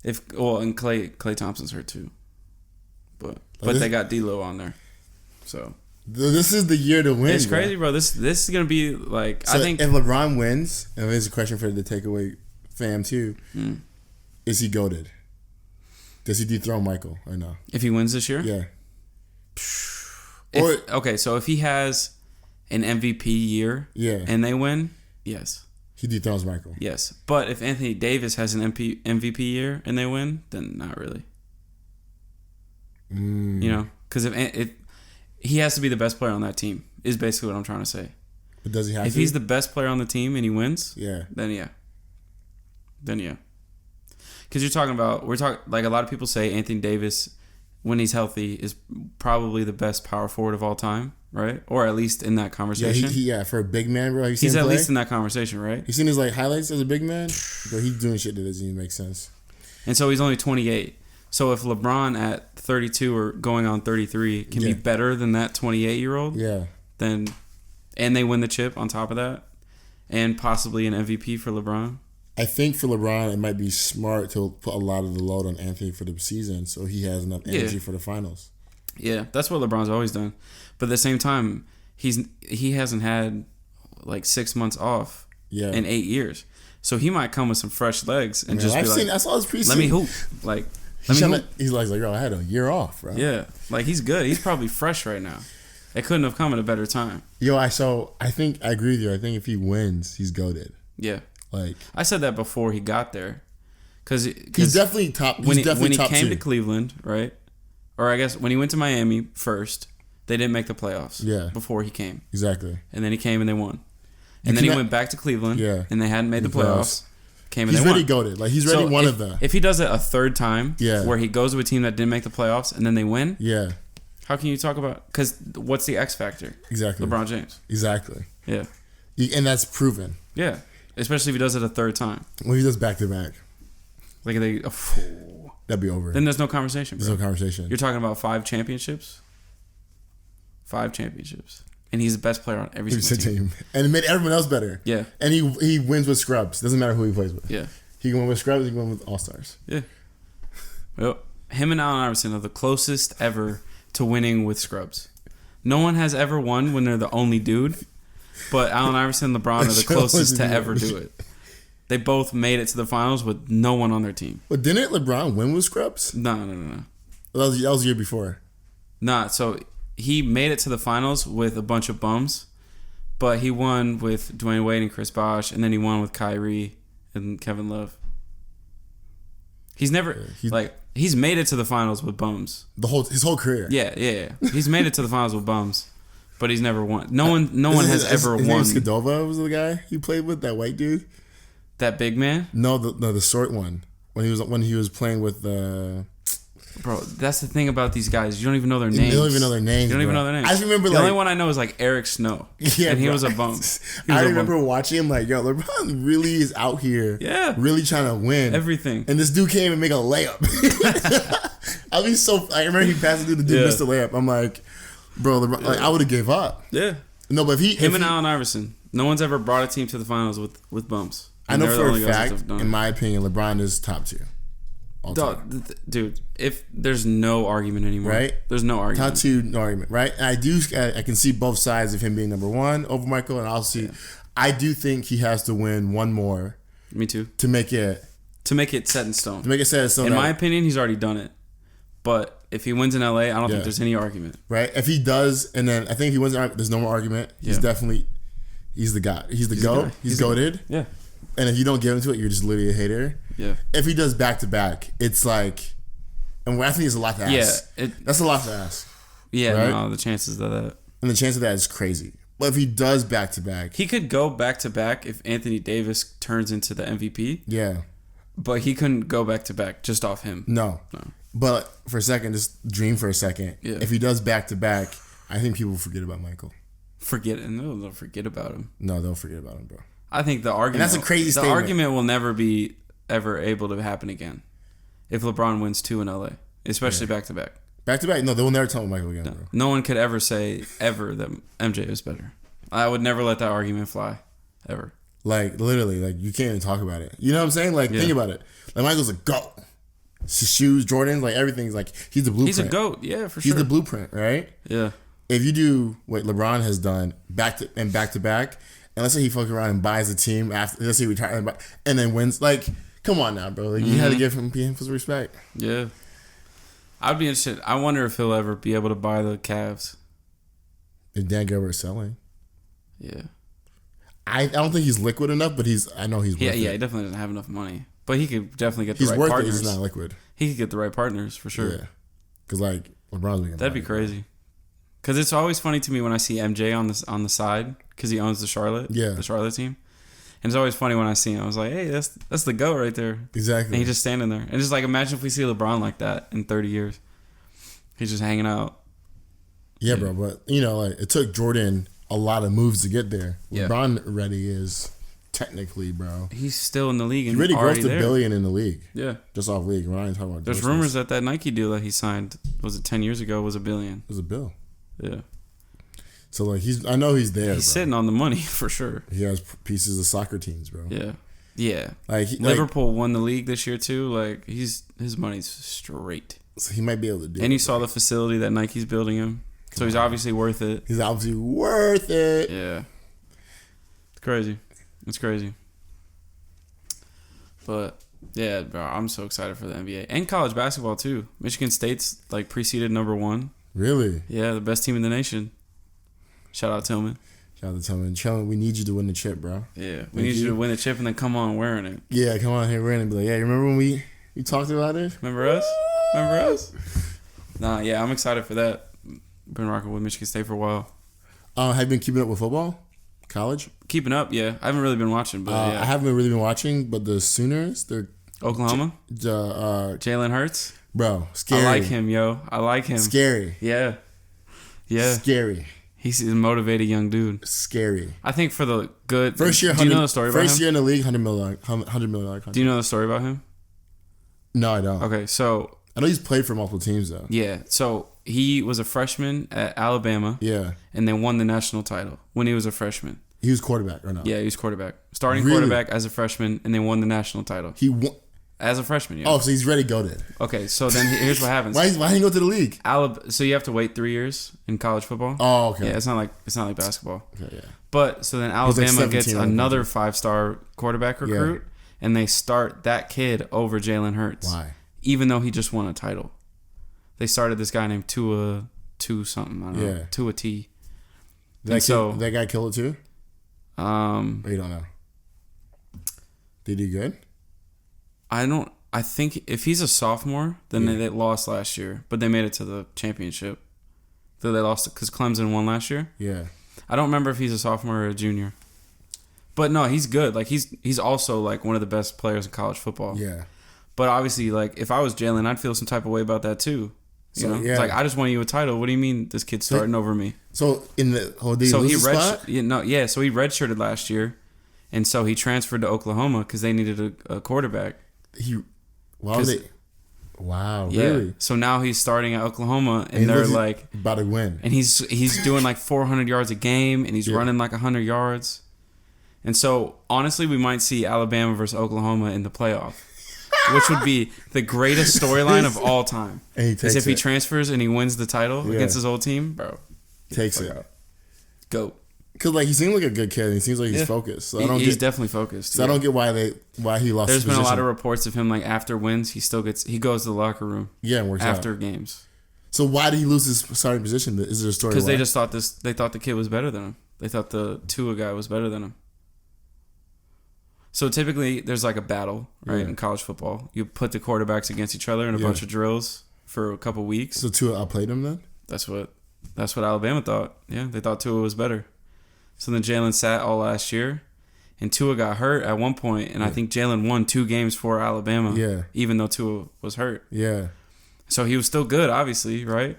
And Klay Thompson's hurt too, but they got D'Lo on there, so.
This is the year to win.
It's crazy, bro. This is gonna be like
so
I think
if LeBron wins, and there's a question for the takeaway fam too, is he goated? Does he dethrone Michael or no?
If he wins this year,
yeah.
So if he has an MVP year, and they win, yes,
he dethrones Michael.
Yes, but if Anthony Davis has an MVP year and they win, then not really. You know, because if he has to be the best player on that team, is basically what I'm trying to say.
But does he have to?
If he's the best player on the team and he wins, then yeah. Because we're talking like a lot of people say Anthony Davis, when he's healthy, is probably the best power forward of all time, right? Or at least in that conversation.
Yeah, for a big man, bro.
He's at least in that conversation, right?
You seen his like highlights as a big man? Bro, he's doing shit that doesn't even make sense.
And so he's only 28. So if LeBron at 32 or going on 33 can be better than that 28-year-old, then and they win the chip on top of that, and possibly an MVP for LeBron.
I think for LeBron, it might be smart to put a lot of the load on Anthony for the season, so he has enough energy for the finals.
Yeah, that's what LeBron's always done. But at the same time, he hasn't had like 6 months off in 8 years, so he might come with some fresh legs and just be like,
I saw his preseason.
Let me hoop, like.
He's like, yo, I had a year off, bro.
Yeah, like he's good. He's probably fresh right now. It couldn't have come at a better time.
Yo, I think I agree with you. I think if he wins, he's goated.
Yeah,
like
I said that before he got there, because
he's definitely top.
When he came to Cleveland, right? Or I guess when he went to Miami first, they didn't make the playoffs.
Yeah,
before he came,
exactly.
And then he came and they won. And then he went back to Cleveland. Yeah, and they hadn't made the playoffs.
He's ready goated. Like he's ready one of them.
If he does it a third time, where he goes to a team that didn't make the playoffs and then they win, how can you talk about? Because what's the X factor?
Exactly.
LeBron James.
Exactly.
Yeah.
And that's proven.
Yeah. Especially if he does it a third time.
When he does back to back.
Like
that'd be over.
Then there's no conversation. Bro.
There's no conversation.
You're talking about 5 championships. 5 championships. And he's the best player on every single team.
And it made everyone else better. Yeah. And he wins with scrubs. Doesn't matter who he plays with.
Yeah.
He can win with scrubs. He can win with all-stars.
Yeah. Well, him and Allen Iverson are the closest ever to winning with scrubs. No one has ever won when they're the only dude. But Allen Iverson and LeBron are the closest to ever do it. They both made it to the finals with no one on their team.
But didn't LeBron win with scrubs?
No.
That was the year before.
Nah, so he made it to the finals with a bunch of bums, but he won with Dwayne Wade and Chris Bosh, and then he won with Kyrie and Kevin Love. He's never he's made it to the finals with bums.
His whole career.
Yeah. He's made it to the finals with bums, but he's never won. No one has ever won.
Skadova was the guy he played with, that white dude.
That big man?
No, the short one. When he was playing with
Bro, that's the thing about these guys. You don't even know their names.
You don't even know their names.
I just remember the only one I know is like Eric Snow. Yeah, and he was a bum.
I remember watching him like, yo, LeBron really is out here. Yeah, really trying to win
everything.
And this dude came and make a layup. I remember he passed it to the dude, missed the layup. I'm like, bro, LeBron, like I would have gave up. Yeah. No, but if
Allen Iverson, no one's ever brought a team to the finals with bums.
I know for a fact, in my opinion, LeBron is top 2.
Dude, if there's no argument anymore, right? There's no argument.
Top 2, no argument, right? And I can see both sides of him being number 1 over Michael, and I'll see. Yeah. I do think he has to win one more.
Me too.
To make it
set in stone. In my opinion, he's already done it. But if he wins in LA, I don't think there's any argument.
Right? If he does, and then I think if he wins, there's no more argument. He's definitely the guy. He's the GOAT. He's goated. Yeah. And if you don't get into it, you're just literally a hater. Yeah. If he does back to back, it's like, and I think it's a lot to ask. Yeah. That's a lot to ask.
Yeah. Right? No, the chances of that.
And the chance of that is crazy. But if he does back to back,
he could go back to back if Anthony Davis turns into the MVP.
Yeah.
But he couldn't go back to back just off him.
No. But for a second, just dream for a second.
Yeah.
If he does back to back, I think people forget about Michael.
No, they'll forget about him.
No, they'll forget about him, bro.
I think the argument.
And that's a crazy statement.
The argument will never be ever able to happen again if LeBron wins 2 in LA, especially back to back.
Back to back? No, they will never tell Michael again, bro.
No one could ever say ever that MJ is better. I would never let that argument fly, ever.
Like, literally, like, you can't even talk about it. You know what I'm saying? Like, think about it. Like, Michael's a GOAT. His shoes, Jordans, like, everything's like, he's the blueprint.
He's a GOAT, yeah, for sure.
He's the blueprint, right?
Yeah.
If you do what LeBron has done back to back, and let's say he fucks around and buys a team after, let's say he retires and then wins, like, come on now, bro. Like, you had to give him some respect.
Yeah. I'd be interested. I wonder if he'll ever be able to buy the Cavs.
If Dan Gilbert's selling.
Yeah.
I don't think he's liquid enough, but I know he's worth it.
Yeah, he definitely doesn't have enough money. But he could definitely get the right
partners.
partners.
He's worth it, he's not liquid.
He could get the right partners, for sure.
Yeah. Because, like, LeBron's making
That'd be crazy. Because it's always funny to me when I see MJ on the side, because he owns the Charlotte team. And it's always funny when I see him. I was like, hey, that's the GOAT right there.
Exactly.
And he's just standing there. And just like, imagine if we see LeBron like that in 30 years. He's just hanging out.
Yeah, bro. But, you know, like, it took Jordan a lot of moves to get there.
Yeah.
LeBron already is technically, bro.
He's still in the league. And
He already grossed
there.
$1 billion in the league.
Yeah.
Just off league. We're not even talking about
There's rumors that Nike deal that he signed, was it 10 years ago, was $1 billion.
It was a bill.
Yeah.
So, like, I know he's there.
He's sitting on the money for sure.
He has pieces of soccer teams, bro.
Yeah. Yeah.
Like
Liverpool won the league this year too. Like his money's straight.
So he might be able to do it.
And you saw the facility that Nike's building him. So he's obviously worth it.
He's obviously worth it.
Yeah. It's crazy. It's crazy. But yeah, bro, I'm so excited for the NBA. And college basketball too. Michigan State's like preceded number 1.
Really?
Yeah, the best team in the nation. Shout out Tillman.
Shout out to Tillman. We need you to win the chip, bro.
Yeah. We need you to win the chip and then come on wearing it.
Yeah, come on here wearing it and be like, yeah, remember when we talked about it?
Remember us? Nah, yeah, I'm excited for that. Been rocking with Michigan State for a while.
Have you been keeping up with football? College?
Keeping up, yeah. I haven't really been watching, but yeah.
I haven't really been watching, but the Sooners, they're...
Oklahoma? Jalen Hurts?
Bro, scary.
I like him, yo. I like him.
Scary.
Yeah. Yeah.
Scary.
He's a motivated young dude.
Scary.
I think for the good...
First year,
do you know the story about him?
First year in the league, $100 million contract.
Do you know the story about him?
No, I don't.
Okay, so...
I know he's played for multiple teams, though.
Yeah, so he was a freshman at Alabama.
Yeah.
And then won the national title when he was a freshman.
He was quarterback or not?
Yeah, he was quarterback. Starting quarterback as a freshman, and then won the national title.
He won...
As a freshman, yeah.
Oh, so he's ready to go then.
Okay, so then here's what happens.
Why didn't he go to the league?
So you have to wait 3 years in college football.
Oh, okay.
Yeah, it's not like basketball.
Okay, yeah.
But so then Alabama
like
gets another 5-star quarterback recruit, and they start that kid over Jalen Hurts.
Why?
Even though he just won a title. They started this guy named Tua something. I don't know. Tua T.
That guy killed it too?
Or
you don't know? Did he good?
I think if he's a sophomore, then they lost last year, but they made it to the championship. So they lost because Clemson won last year.
Yeah.
I don't remember if he's a sophomore or a junior. But no, he's good. Like he's also like one of the best players in college football.
Yeah.
But obviously, like if I was Jalen, I'd feel some type of way about that too. You know, it's like I just won you a title. What do you mean this kid's starting over me?
So in the
so he so he redshirted last year, and so he transferred to Oklahoma because they needed a quarterback.
Wow,
yeah.
Really?
So now he's starting at Oklahoma, and they're like
about to win,
and he's doing like 400 yards a game, and he's running like 100 yards, and so honestly, we might see Alabama versus Oklahoma in the playoff. Which would be the greatest storyline of all time. And he takes if he transfers and he wins the title against his old team, bro.
Takes it.
Go.
Because like he seems like a good kid. And he seems like he's focused. So
he's definitely focused.
So I don't get why he lost.
There's been a lot of reports of him like after wins, he goes to the locker room.
Yeah, and works
after
out.
games.
So why did he lose his starting position? Is there a story?
Because they just thought they thought the kid was better than him. They thought the Tua guy was better than him. So typically, there's like a battle, right, in college football. You put the quarterbacks against each other in a bunch of drills for a couple weeks.
So Tua outplayed him then?
That's what Alabama thought. Yeah, they thought Tua was better. So then Jalen sat all last year, and Tua got hurt at one point, and I think Jalen won 2 games for Alabama. Yeah. Even though Tua was hurt.
Yeah.
So he was still good, obviously, right?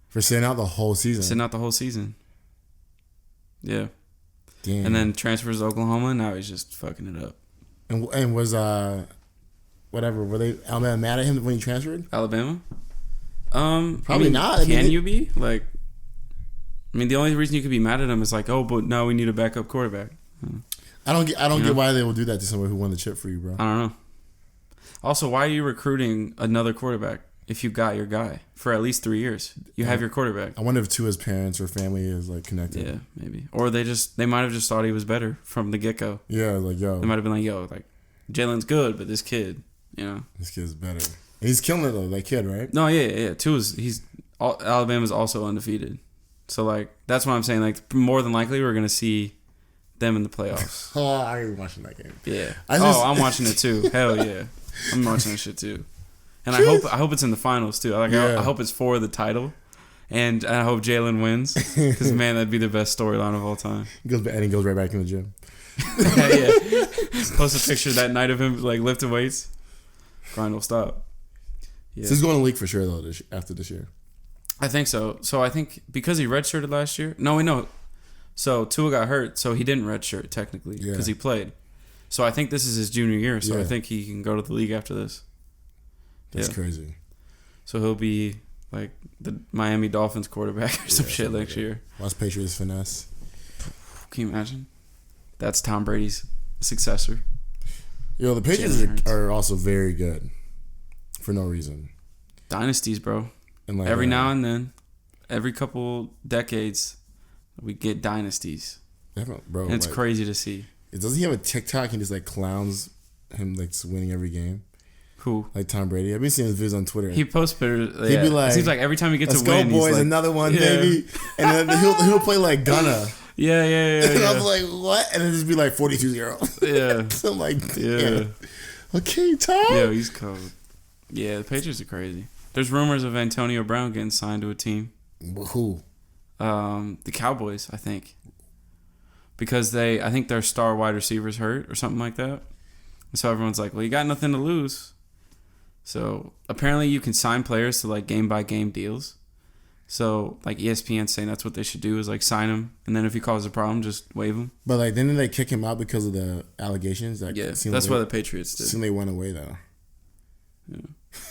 For sitting out the whole season.
Yeah.
Damn.
And then transfers to Oklahoma, and now he's just fucking it up.
And was whatever, were they Alabama mad at him when he transferred?
Alabama?
Probably not.
You be? Like, the only reason you could be mad at him is like, oh, but now we need a backup quarterback.
I don't get why they will do that to somebody who won the chip for you, bro.
I don't know. Also, why are you recruiting another quarterback if you got your guy for at least 3 years? You have your quarterback.
I wonder if Tua's parents or family is like connected.
Yeah, maybe. Or they might have just thought he was better from the get-go.
Yeah, like, yo.
They might have been like, yo, like, Jalen's good, but this kid,
This kid's better. And he's killing it, though, that kid, right?
No, yeah. Alabama's also undefeated. So, like, that's what I'm saying. Like, more than likely, we're going to see them in the playoffs.
Oh, I ain't watching that game.
Yeah. I'm watching it, too. Hell, yeah. I'm watching that shit, too. And I hope it's in the finals, too. Like, I hope it's for the title. And I hope Jalen wins. Because, man, that'd be the best storyline of all time.
He goes right back in the gym.
Yeah. Post a picture that night of him, like, lifting weights. Grind will stop. Yeah.
So he's going to league for sure, though, after this year.
I think so. So I think because he redshirted last year. No, we know. So Tua got hurt, so he didn't redshirt technically because he played. So I think this is his junior year. So I think he can go to the league after this.
That's crazy.
So he'll be like the Miami Dolphins quarterback or some shit next year.
Watch Patriots finesse.
Can you imagine? That's Tom Brady's successor.
Yo, the Patriots are also very good for no reason.
Dynasties, bro. And like every now and then, every couple decades, we get dynasties.
Bro,
and it's crazy to see.
Doesn't he have a TikTok and just like clowns him like winning every game?
Who?
Like Tom Brady. I've been seeing his videos on Twitter.
He posts pictures. He'd be like, it seems like every time he gets a win,
go boys,
he's like,
another one, baby. And then he'll play like Gunna.
Yeah.
And I'm like, what? And it'll just be like 42-0.
Yeah.
So I'm like, yeah. Okay, Tom.
Yeah, he's cold. Yeah, the Patriots are crazy. There's rumors of Antonio Brown getting signed to a team.
Who?
The Cowboys, I think. Because I think their star wide receiver's hurt or something like that. And so everyone's like, well, you got nothing to lose. So apparently you can sign players to like game-by-game deals. So like ESPN's saying that's what they should do is like sign him. And then if he causes a problem, just waive him.
But like didn't they kick him out because of the allegations? Like,
yeah, that's why the Patriots did.
Seemed they went away though.
Yeah.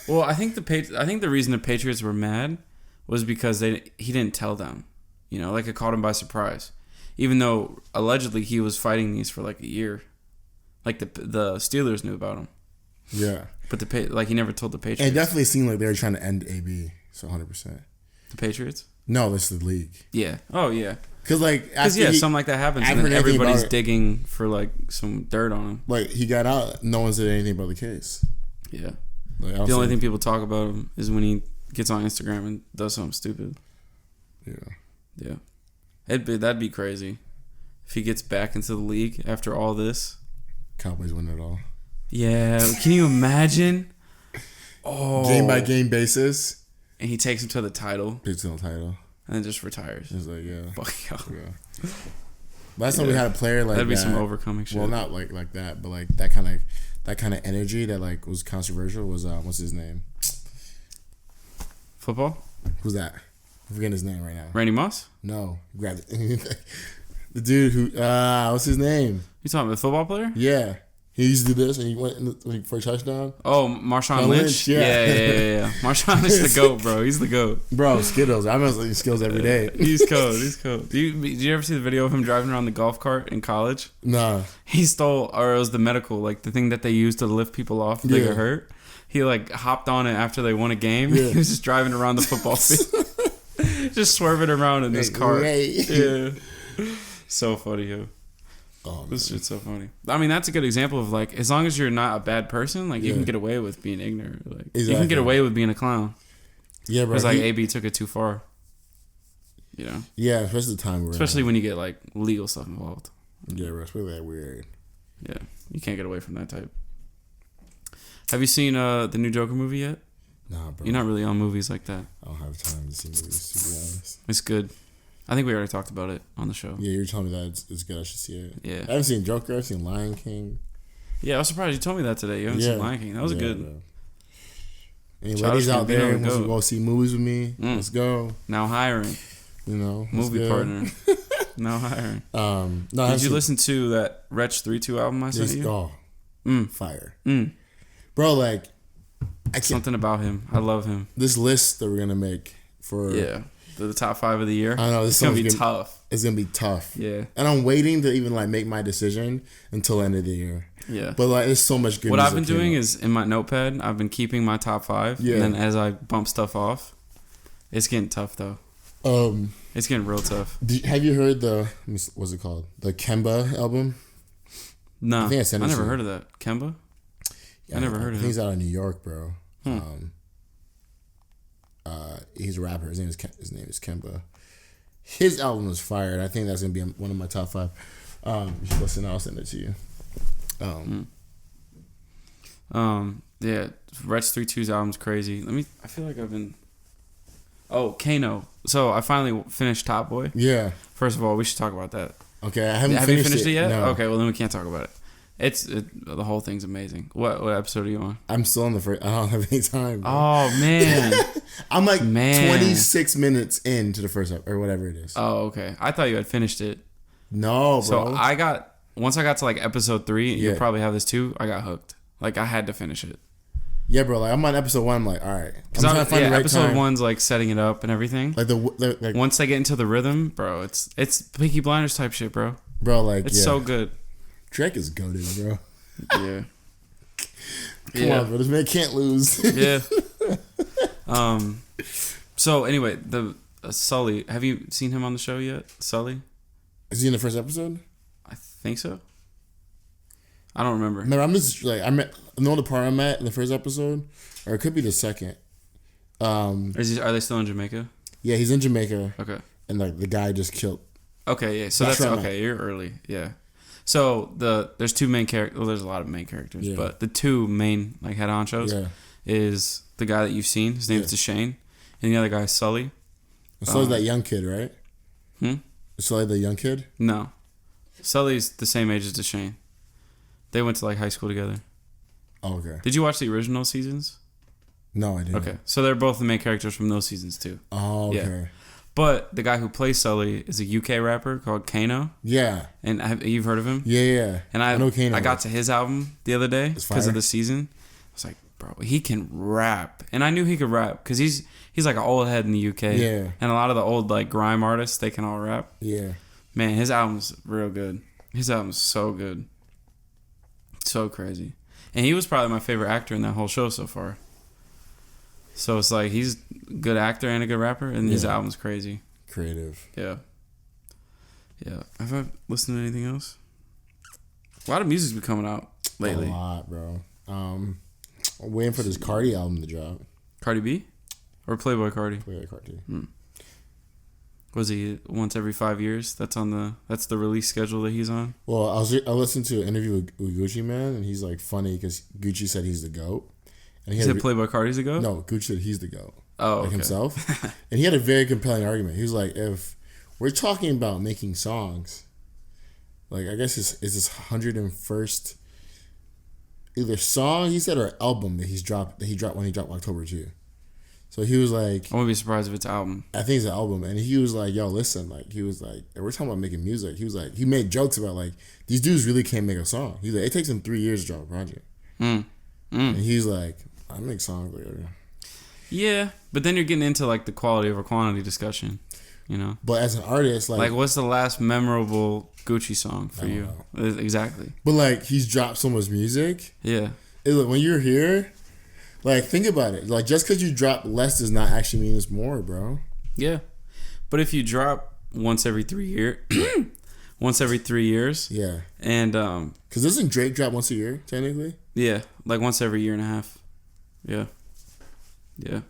Well, I think the reason the Patriots were mad was because he didn't tell them. Like it caught him by surprise. Even though allegedly he was fighting these for like a year. Like the Steelers knew about him.
Yeah.
But he never told the Patriots.
And it definitely seemed like they were trying to end AB. So 100%.
The Patriots?
No, it's the league.
Yeah. Oh, yeah.
Because
something like that happens and then everybody's digging for like some dirt on him.
Like he got out, no one said anything about the case.
Yeah. Like, the only thing people talk about him is when he gets on Instagram and does something stupid. Yeah. That'd be crazy if he gets back into the league after all this.
Cowboys win it all.
Yeah. Can you imagine? Oh.
Game by game basis.
And he takes him to the title.
Takes him to the title.
And then just retires.
He's like, yeah.
Fuck
yeah. Last time we had a player like
that'd be some overcoming shit.
Well, not like that, but like that kind of energy that like was controversial was what's his name?
Football?
Who's that? I'm forgetting his name right now.
Randy Moss?
No, grab it. The dude who what's his name?
You talking about the football player?
Yeah. He used to do this and he went for a touchdown.
Oh, Marshawn Lynch? Yeah. Marshawn is the GOAT, bro. He's the GOAT. Bro,
Skittles. I must eat Skittles every day.
He's cold. Did you ever see the video of him driving around the golf cart in college?
Nah.
He stole, or it was the medical, like the thing that they use to lift people off if they get hurt. He like hopped on it after they won a game. Yeah. He was just driving around the football field. Just swerving around in this cart. Yeah. So funny, yo.
Oh,
this shit's so funny. I mean, that's a good example of like, as long as you're not a bad person, like you can get away with being ignorant. Like you can get away with being a clown.
Yeah, bro.
Because like AB took it too far.
Yeah, especially the time
especially when you get like legal stuff involved.
Yeah, bro. It's really that weird.
Yeah, you can't get away from that type. Have you seen the new Joker movie yet?
Nah, bro.
You're not really on movies like that.
I don't have time to see movies, to be honest.
It's good. I think we already talked about it on the show.
Yeah, you were telling me that it's good. I should see it.
Yeah.
I haven't seen Joker. I've seen Lion King.
Yeah, I was surprised you told me that today. You haven't seen Lion King. That was good.
Bro. Any ladies out there who wants to go see movies with me? Let's go.
Now hiring.
You know,
movie partner. Now hiring. Did you listen to that Wretch 3-2 album I sent you?
Oh, fire, bro! Like,
something about him. I love him.
This list that we're gonna make for
the top 5 of the year.
I know
it's gonna be tough.
It's gonna be tough.
Yeah,
and I'm waiting to even like make my decision until the end of the year.
Yeah,
but like, there's so much good.
What I've been doing is in my notepad, I've been keeping my top 5. Yeah, and then as I bump stuff off, it's getting tough though. It's getting real tough.
Have you heard what's it called? The Kemba album?
No, I never heard of that. Kemba? Yeah, I never heard of him.
He's out of New York, bro. He's a rapper. His name is Kemba. His album was fire, and I think that's gonna be one of my top 5. You should listen. I'll send it to you.
Yeah, Wretch 3-2's album's crazy. I feel like I've been. Oh, Kano. So I finally finished Top Boy.
Yeah.
First of all, we should talk about that.
Okay, I
haven't finished it yet.
No.
Okay, well then we can't talk about it. The whole thing's amazing. What episode are you on?
I'm still on the first. I don't have any time. Bro.
Oh man,
I'm like 26 minutes into the first episode or whatever it is.
Oh okay, I thought you had finished it.
No, bro.
So once I got to like episode 3, you probably have this too. I got hooked. Like I had to finish it.
Yeah, bro. Like I'm on episode 1. I'm like, all right. I'm trying to find the right
episode
time.
1's like setting it up and everything.
Like
once they get into the rhythm, bro, it's Peaky Blinders type shit, bro.
Bro, like
it's so good.
Drake is goated, bro.
Yeah.
Come on, bro. This man can't lose.
Yeah. So anyway, the Sully. Have you seen him on the show yet? Sully.
Is he in the first episode?
I think so. I don't remember.
No, I'm just like I know the part I'm at in the first episode, or it could be the second.
Are they still in Jamaica?
Yeah, he's in Jamaica.
Okay.
And like the guy just killed.
Okay, yeah. So that's okay. You're early. Yeah. So there's 2 main characters. Well, there's a lot of main characters, but the 2 main like head honchos is the guy that you've seen. His name is Deshane, and the other guy is Sully.
Sully's that young kid, right? Sully the young kid?
No, Sully's the same age as Deshane. They went to like high school together.
Oh, okay.
Did you watch the original seasons?
No, I didn't.
Okay, so they're both the main characters from those seasons too.
Oh, okay. Yeah.
But the guy who plays Sully is a UK rapper called Kano.
Yeah.
And you've heard of him?
Yeah.
And I know Kano. I got to his album the other day because of the season. I was like, bro, he can rap. And I knew he could rap because he's like an old head in the UK.
Yeah.
And a lot of the old like grime artists, they can all rap.
Yeah.
Man, his album's real good. His album's so good. So crazy. And he was probably my favorite actor in that whole show so far. So it's like he's a good actor and a good rapper, and his album's crazy.
Creative.
Yeah. Yeah. Have I listened to anything else? A lot of music's been coming out lately.
A lot, bro. I'm waiting for this Cardi album to drop.
Cardi B? Or Playboy Cardi?
Playboy Cardi.
Was he once every 5 years? That's the release schedule that he's on?
Well, I listened to an interview with Gucci Mane, and he's like funny because Gucci said he's the GOAT. And
he said Playboy Cardi's the GOAT?
No, Gucci said he's the GOAT.
Oh,
like
okay.
himself. And he had a very compelling argument. He was like, if we're talking about making songs, like I guess it's his 101st either song, he said, or album that he dropped when he dropped October 2. So he was like,
I wouldn't be surprised if it's an album.
I think it's an album. And he was like, yo, listen, like he was like, we're talking about making music. He was like, he made jokes about like these dudes really can't make a song. He's like, it takes him 3 years to drop a project. And he's like, I make songs later.
Yeah, but then you're getting into like the quality over quantity discussion, you know.
But as an artist, like
what's the last memorable Gucci song for you? Exactly.
But like he's dropped so much music.
Yeah.
Like when you're here, like think about it. Like just because you drop less does not actually mean it's more, bro.
Yeah, but if you drop once every 3 years,
yeah,
and
because doesn't Drake drop once a year technically?
Yeah, like once every year and a half. Yeah. Yeah.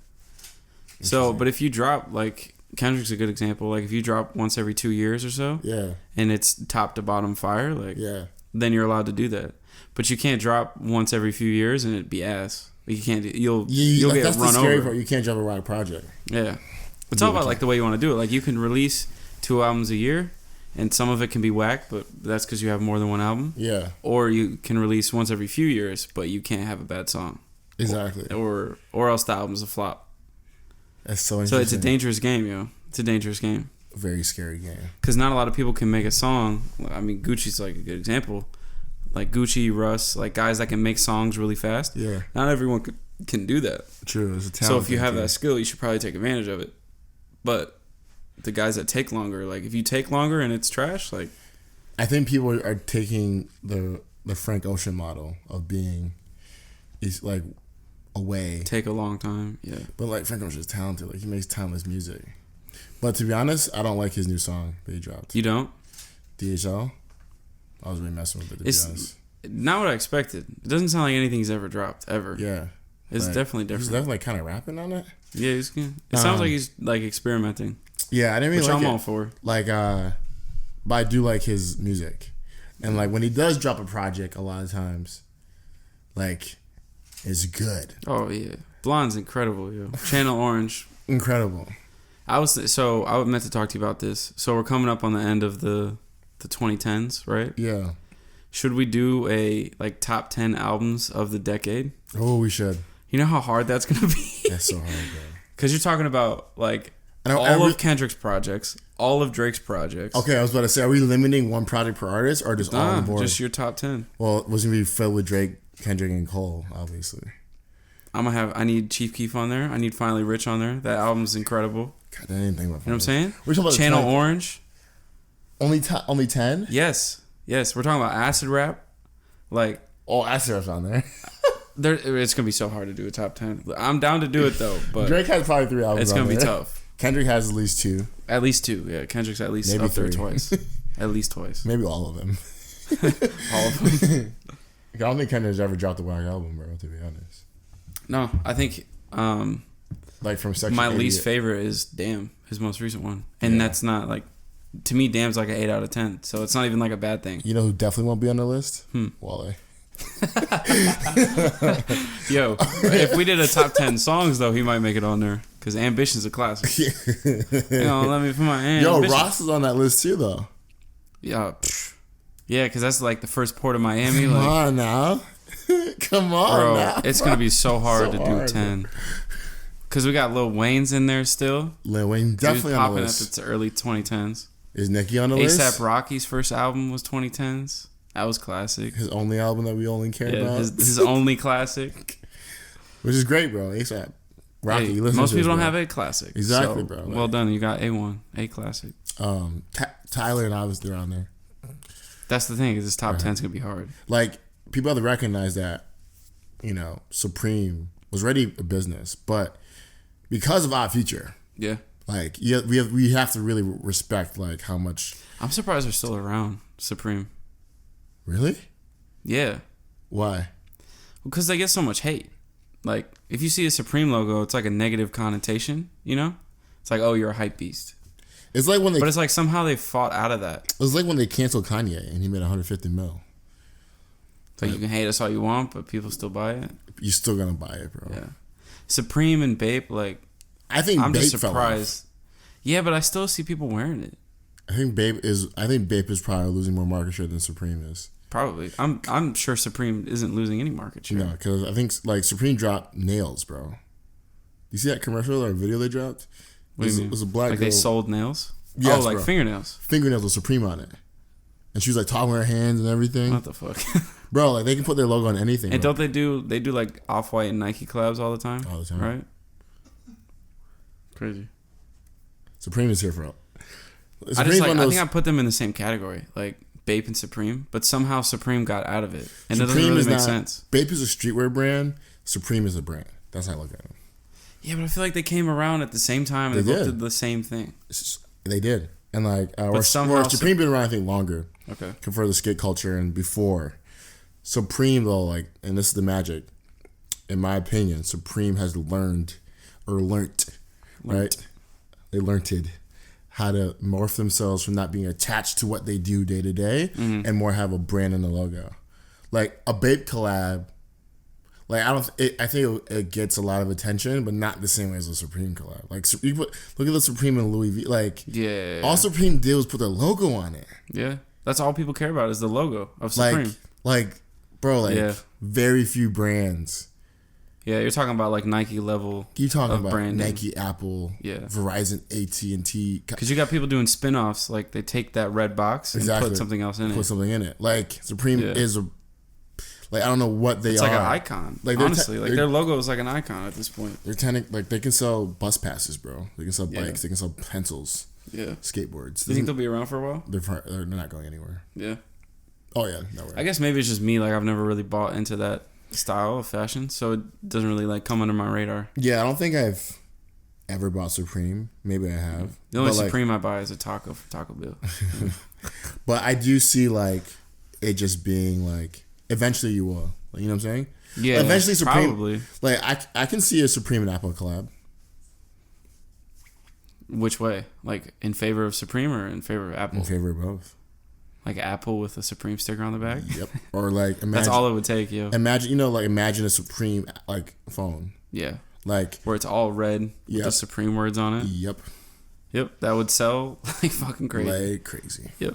So, but if you drop, like, Kendrick's a good example. Like, if you drop once every 2 years or so,
yeah, and
it's top to bottom fire, like,
yeah,
then you're allowed to do that. But you can't drop once every few years and it'd be ass. You can't. You'll get
that's
run
the scary
over.
Part. You can't drop a rock project.
Yeah, it's all about like the way you want to do it. Like you can release 2 albums a year, and some of it can be whack, but that's because you have more than one album.
Yeah.
Or you can release once every few years, but you can't have a bad song.
Exactly.
Or else the album's a flop.
That's so
So
interesting.
it's a dangerous game, yo. It's a dangerous game.
Very scary game.
Because not a lot of people can make a song. I mean, Gucci's like a good example. Like Gucci, Russ, like guys that can make songs really fast.
Yeah.
Not everyone can do that.
True. It's a talent.
So if you have that skill, you should probably take advantage of it. But the guys that take longer, like if you take longer and it's trash, like
I think people are taking the Frank Ocean model of being is like away.
take a long time. Yeah.
But like Frank Ocean's talented. Like he makes timeless music. But to be honest, I don't like his new song that he dropped.
You don't?
DHL. I was really messing with it, to be honest.
Not what I expected. It doesn't sound like anything he's ever dropped, ever.
Yeah.
It's
like,
definitely different.
He's definitely like kind of rapping on it.
Yeah, he's good. It sounds like he's like experimenting.
Yeah, I didn't really
which
like
I'm
it.
all for.
Like, but I do like his music. And like when he does drop a project, a lot of times, like, it's good.
Oh, yeah. Blonde's incredible, yo. Channel Orange.
Incredible.
I meant to talk to you about this. So we're coming up on the end of the 2010s, right?
Yeah.
Should we do a like top 10 albums of the decade?
Oh, we should.
You know how hard that's gonna be?
That's so hard, bro.
Because you're talking about like all of Kendrick's projects, all of Drake's projects.
Okay, I was about to say, are we limiting one project per artist or just all on the board?
Just your top 10.
Well, it was going to be filled with Drake, Kendrick, and Cole, obviously.
I need Chief Keef on there. I need Finally Rich on there. That album's incredible.
God, I didn't think about that.
You know what I'm saying?
We're talking about
Channel Orange.
Only 10?
Yes. We're talking about acid rap. Like,
oh, Acid Rap's on there.
It's gonna be so hard to do a top 10. I'm down to do it though, but
Drake has probably 3 albums.
it's gonna be tough.
Kendrick has at least 2.
At least 2. Yeah, Kendrick's at least
Maybe
up
3.
there twice. At least twice.
Maybe all of them.
All of them.
I don't think Kendrick's ever dropped a whack album, bro, to be honest.
No, I think
like from Section
my
88.
least favorite is Damn, his most recent one, and that's not like, to me, Damn's like an 8 out of 10, so it's not even like a bad thing.
You know who definitely won't be on the list? Wale.
Yo, if we did a top 10 songs though, he might make it on there because Ambition's a classic. You know, let me put my Ambition.
Yo, Ross is on that list too, though.
Yeah, yeah, because that's like the first port of Miami.
Come
like,
on now. Come on,
bro,
now.
it's gonna be so hard to do
hard,
10. Because we got Lil Wayne's in there still.
Lil Wayne definitely on the list.
Popping at the early 2010s.
Is Nicki on the list?
A$AP Rocky's first album was 2010s. That was classic.
His only album that we only care about.
His only classic.
Which is great, bro. A$AP Rocky.
Hey,
Listen
most
to
people
this,
don't
bro.
have a classic.
Exactly,
so,
bro.
Well done. You got A1, A classic.
Tyler and obviously are on there.
That's the thing, is this top 10's going to be hard.
Like, people have to recognize that, you know, Supreme was already a business, but because of Odd Future,
Yeah.
like, we have to really respect, like, how much.
I'm surprised they're still around, Supreme.
Really?
Yeah.
Why?
Because they get so much hate. Like, if you see a Supreme logo, it's like a negative connotation, you know? It's like, oh, you're a hype beast.
It's like when they.
But it's like somehow they fought out of that.
It's like when they canceled Kanye and he made 150 mil.
So you can hate us all you want, but people still buy it.
You're still gonna buy it, bro.
Yeah. Supreme and Bape, like,
I think
I'm
Bape
just
fell
surprised.
off.
Yeah, but I still see people wearing it.
I think Bape is probably losing more market share than Supreme is.
Probably. I'm sure Supreme isn't losing any market share.
No, because I think like Supreme dropped nails, bro. You see that commercial or video they dropped?
What do you mean?
It was a black
like
girl.
they sold nails?
Yes,
oh, like
bro.
fingernails.
Fingernails with Supreme on it. And she was like talking with her hands and everything.
What the fuck?
Bro, like they can put their logo on anything.
And
bro.
don't they do like Off-White and Nike collabs all the time?
All the time.
Right? Crazy.
Supreme is here for
I think I put them in the same category, like Bape and Supreme, but somehow Supreme got out of it. And it doesn't really make sense.
Bape is a streetwear brand. Supreme is a brand. That's how I look at them.
Yeah, but I feel like they came around at the same time and they both did the same thing.
They did. And like,
somehow
Supreme been around, I think, longer.
Okay.
For the skate culture and before. Supreme, though, like, and this is the magic, in my opinion, Supreme has learned, right? They learned how to morph themselves from not being attached to what they do day to day and more have a brand and a logo. Like, a Bape collab, like, I think it gets a lot of attention, but not the same way as a Supreme collab. Like, look at the Supreme and Louis V. Like,
yeah.
all Supreme did was put their logo on it.
Yeah. That's all people care about is the logo of Supreme.
Like, bro, very few brands
Yeah, you're talking about like Nike level.
You're talking about
branding.
Nike, Apple, Verizon, AT&T.
Because you got people doing spin-offs. Like they take that red box and put something else in it.
Put something in it. Like Supreme is a. Like I don't know what they are.
It's like an icon. Like honestly, like their logo is like an icon at this point.
They're like they can sell bus passes, bro. They can sell bikes. They can sell pencils. Yeah. Skateboards.
Do you think they'll be around for a while?
They're not going anywhere.
Yeah.
Oh yeah, nowhere.
I guess maybe it's just me. Like I've never really bought into that style of fashion, so it doesn't really like come under my radar.
Yeah, I don't think I've ever bought Supreme. Maybe I have.
The only Supreme I buy is a taco from Taco Bell.
But I do see like it just being like eventually you will. Like, you know what I'm saying?
Yeah.
Like, eventually Supreme.
Probably.
Like I can see a Supreme and Apple collab.
Which way? Like in favor of Supreme or in favor of Apple?
In favor of both.
Like Apple with a Supreme sticker on the back?
Yep. Or like imagine,
that's all it would take, yo.
Imagine imagine a Supreme like phone.
Yeah.
Like
where it's all red with the Supreme words on it.
Yep.
Yep. That would sell like fucking crazy.
Like crazy.
Yep.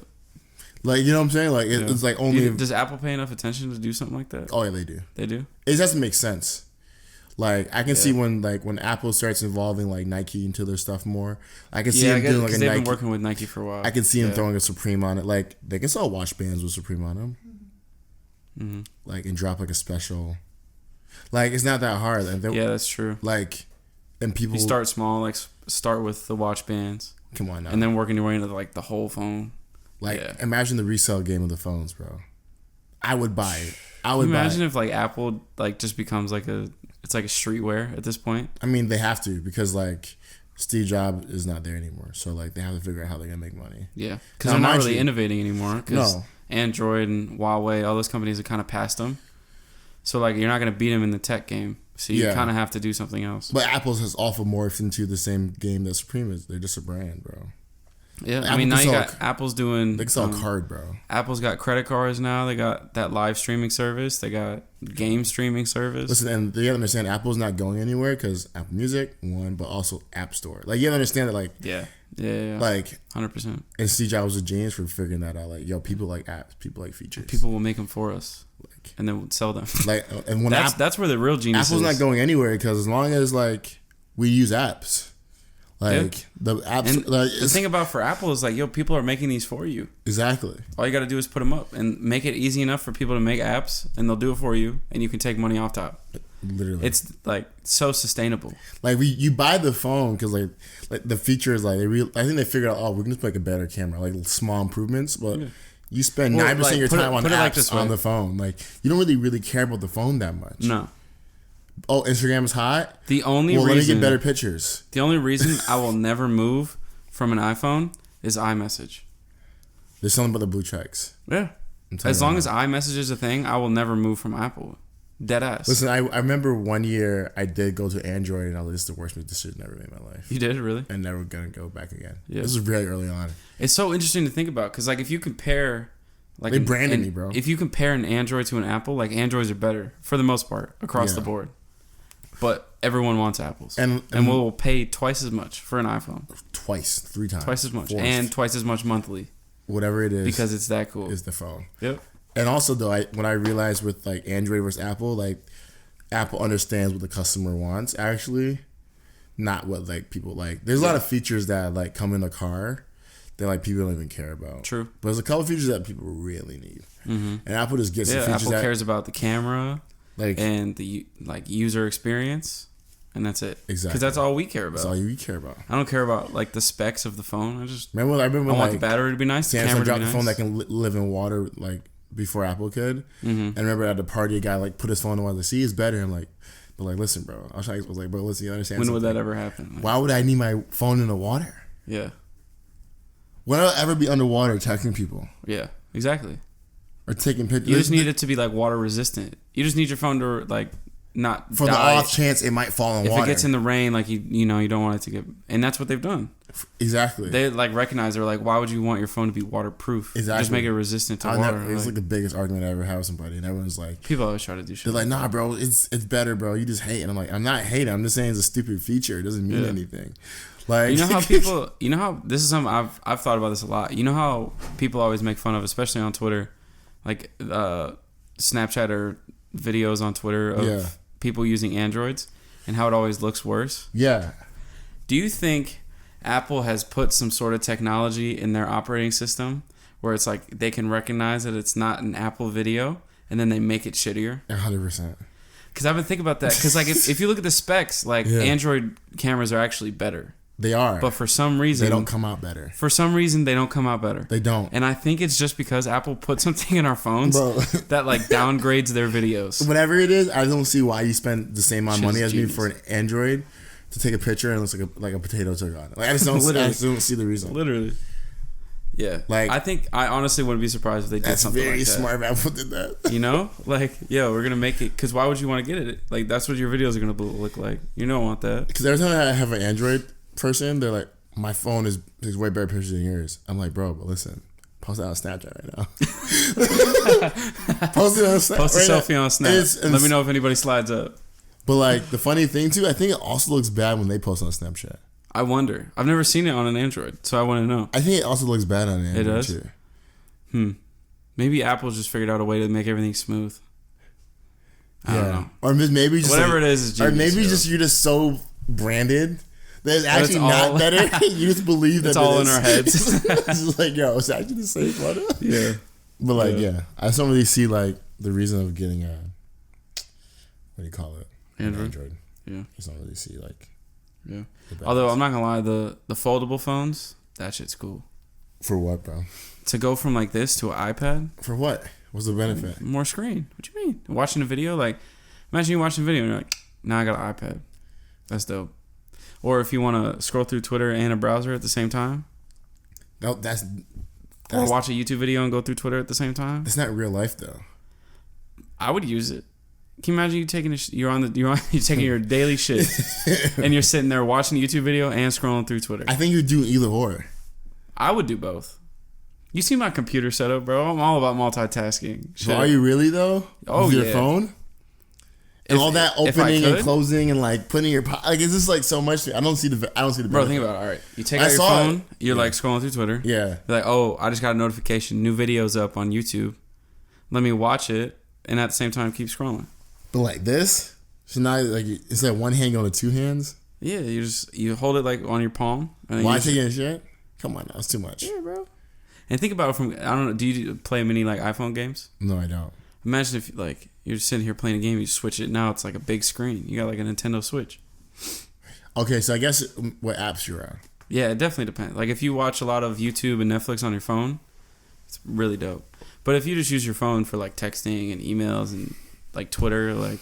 Like, you know what I'm saying? Like it's like only
does Apple pay enough attention to do something like that?
Oh yeah, they do.
They do?
It doesn't make sense. Like I can see when Apple starts involving like Nike into their stuff more. I can see them doing like a
they've
Nike.
Been working with Nike for a while.
I can see them throwing a Supreme on it. Like they can sell watch bands with Supreme on them. Mm-hmm. Like and drop like a special. Like it's not that hard. Like,
yeah, that's true.
Like, and people
you start small. Like start with the watch bands.
Come on now.
And then working your way into like the whole phone.
Like imagine the resale game of the phones, bro. I would buy it. I would
imagine if like Apple like just becomes like it's like a streetwear at this point.
I mean, they have to because like Steve Jobs is not there anymore, so like they have to figure out how they're gonna make money.
Yeah, because they're not really innovating anymore. No, Android and Huawei, all those companies have kind of passed them. So like you're not gonna beat them in the tech game. So you kind of have to do something else.
But Apple has also morphed into the same game that Supreme is. They're just a brand, bro.
Yeah, like I mean now you got Apple's doing.
They can sell a card, bro.
Apple's got credit cards now. They got that live streaming service. They got game streaming service.
Listen, and you have to understand Apple's not going anywhere because Apple Music, one, but also App Store. Like you have to understand that, like
yeah.
Like
100%.
And Steve Jobs was a genius for figuring that out. Like yo, people like apps, people like features.
People will make them for us, and then we'll sell them.
Like and when
that's where the real genius.
Apple's not going anywhere because as long as like we use apps. Like the apps.
And the thing about for Apple is like, yo, people are making these for you.
Exactly.
All you got to do is put them up and make it easy enough for people to make apps, and they'll do it for you, and you can take money off top.
Literally,
it's like so sustainable.
Like you buy the phone because like the features like I think they figured out we can just make a better camera, like small improvements, but. Yeah. You spend 9% of your time on apps on the phone. Like you don't really care about the phone that much.
No.
Oh, Instagram is hot?
The only reason...
let me get better pictures.
The only reason I will never move from an iPhone is iMessage.
There's something about the blue checks.
Yeah. As long as iMessage is a thing, I will never move from Apple. Dead ass.
Listen, I remember one year I did go to Android and I was like, this is the worst decision I ever made in my life.
You did? Really?
And never going to go back again.
Yeah.
This was really early on.
It's so interesting to think about because like if you compare... Like
they branded me, bro.
If you compare an Android to an Apple, like Androids are better for the most part across the board. But everyone wants Apples. And we'll pay twice as much for an iPhone.
Three times.
Twice as much. And twice as much monthly.
Whatever it is.
Because it's that cool.
Is the phone.
Yep.
And also, though, when I realized with like Android versus Apple, like Apple understands what the customer wants, actually. Not what like people like. There's a lot of features that like come in a car that like people don't even care about.
True.
But there's a couple features that people really need. Mm-hmm. And Apple just gets the features
Apple cares about the camera. And the like user experience, and that's it.
Exactly,
because that's all we care about.
That's all we care about.
I don't care about like the specs of the phone. I
remember
I want the battery to be nice.
Samsung dropped the phone that can live in water like before Apple could. Mm-hmm. And I remember at the party, a guy like put his phone in water. See, it's better. I'm like, but like, listen, bro. I was like, bro, listen, you understand?
When would that ever happen? Like,
why would I need my phone in the water?
Yeah.
When will I ever be underwater texting people?
Yeah, exactly.
Or taking pictures.
You just need it to be like water resistant. You just need your phone to like not
for die. The off chance it might fall in water.
If it gets in the rain, like you know you don't want it to get, and that's what they've done.
Exactly.
They like recognize they're like, why would you want your phone to be waterproof?
Exactly.
Just make it resistant to water.
It's like the biggest argument I ever had with somebody, and everyone's like,
people always try to do shit.
They're like, nah, bro, it's better, bro. You just hate. And I'm like, I'm not hating. I'm just saying it's a stupid feature. It doesn't mean anything. Like,
you know how this is something I've thought about this a lot. You know how people always make fun of, especially on Twitter, like Snapchat or videos on Twitter of people using Androids and how it always looks worse.
Yeah.
Do you think Apple has put some sort of technology in their operating system where it's like they can recognize that it's not an Apple video and then they make it shittier?
100%.
Because I've been thinking about that. Because like if you look at the specs, like Android cameras are actually better.
They are.
But for some reason...
They don't come out better.
For some reason, they don't come out better.
They don't.
And I think it's just because Apple put something in our phones that like downgrades their videos.
Whatever it is, I don't see why you spend the same amount of money as me for an Android to take a picture and it looks like a potato took on it. Like, I just don't see the reason.
Literally. Yeah. Like, I honestly wouldn't be surprised if they did something like that.
That's very smart if Apple did that.
You know? Like, we're going to make it... Because why would you want to get it? Like, that's what your videos are going to look like. You don't want that. Because
every time I have an Android person, they're like, my phone is way better pictures than yours. I'm like, bro, but listen, post it on Snapchat right now. Post it on Snapchat.
Post a selfie on Snap. Let me know if anybody slides up.
But like the funny thing too, I think it also looks bad when they post on Snapchat.
I wonder. I've never seen it on an Android, so I want to know.
I think it also looks bad on an Android. It does?
Too. Maybe Apple's just figured out a way to make everything smooth. I don't know.
Or maybe just
whatever it is genius,
or maybe you're just so branded. That's actually not better. You just believe that
it's all in our heads.
It's just like, yo, it's actually the same photo.
Yeah.
But like, I just don't really see like the reason of getting a, what do you call it? Android.
Yeah.
I just don't really see like.
Yeah. Although I'm not gonna lie, the foldable phones, that shit's cool.
For what, bro?
To go from like this to an iPad.
For what? What's the benefit?
More screen. What you mean? Watching a video, like imagine you watching a video and you're like, now I got an iPad. That's dope. Or if you want to scroll through Twitter and a browser at the same time.
No, that's
or watch a YouTube video and go through Twitter at the same time.
It's not real life though.
I would use it. Can you imagine you taking you're taking your daily shit and you're sitting there watching a YouTube video and scrolling through Twitter?
I think you do either or.
I would do both. You see my computer setup, bro. I'm all about multitasking.
So are you really though?
Oh,
with your phone? And all that opening and closing and like putting your like it's just like so much. I don't see the benefit.
Bro, think about it. All right, you take out your phone. You're like scrolling through Twitter.
Yeah.
You're like, oh, I just got a notification. New video's up on YouTube. Let me watch it, and at the same time keep scrolling.
But like this, so now like it's like one hand going to two hands.
Yeah, you hold it like on your palm.
Why taking a shit? Come on, now, it's too much.
Yeah, bro. And think about it from I don't know. Do you play many like iPhone games?
No, I don't.
Imagine if like you're just sitting here playing a game, you switch it. Now it's like a big screen. You got like a Nintendo Switch.
Okay, so I guess what apps you're on.
Yeah, it definitely depends. Like if you watch a lot of YouTube and Netflix on your phone, it's really dope. But if you just use your phone for like texting and emails and like Twitter, like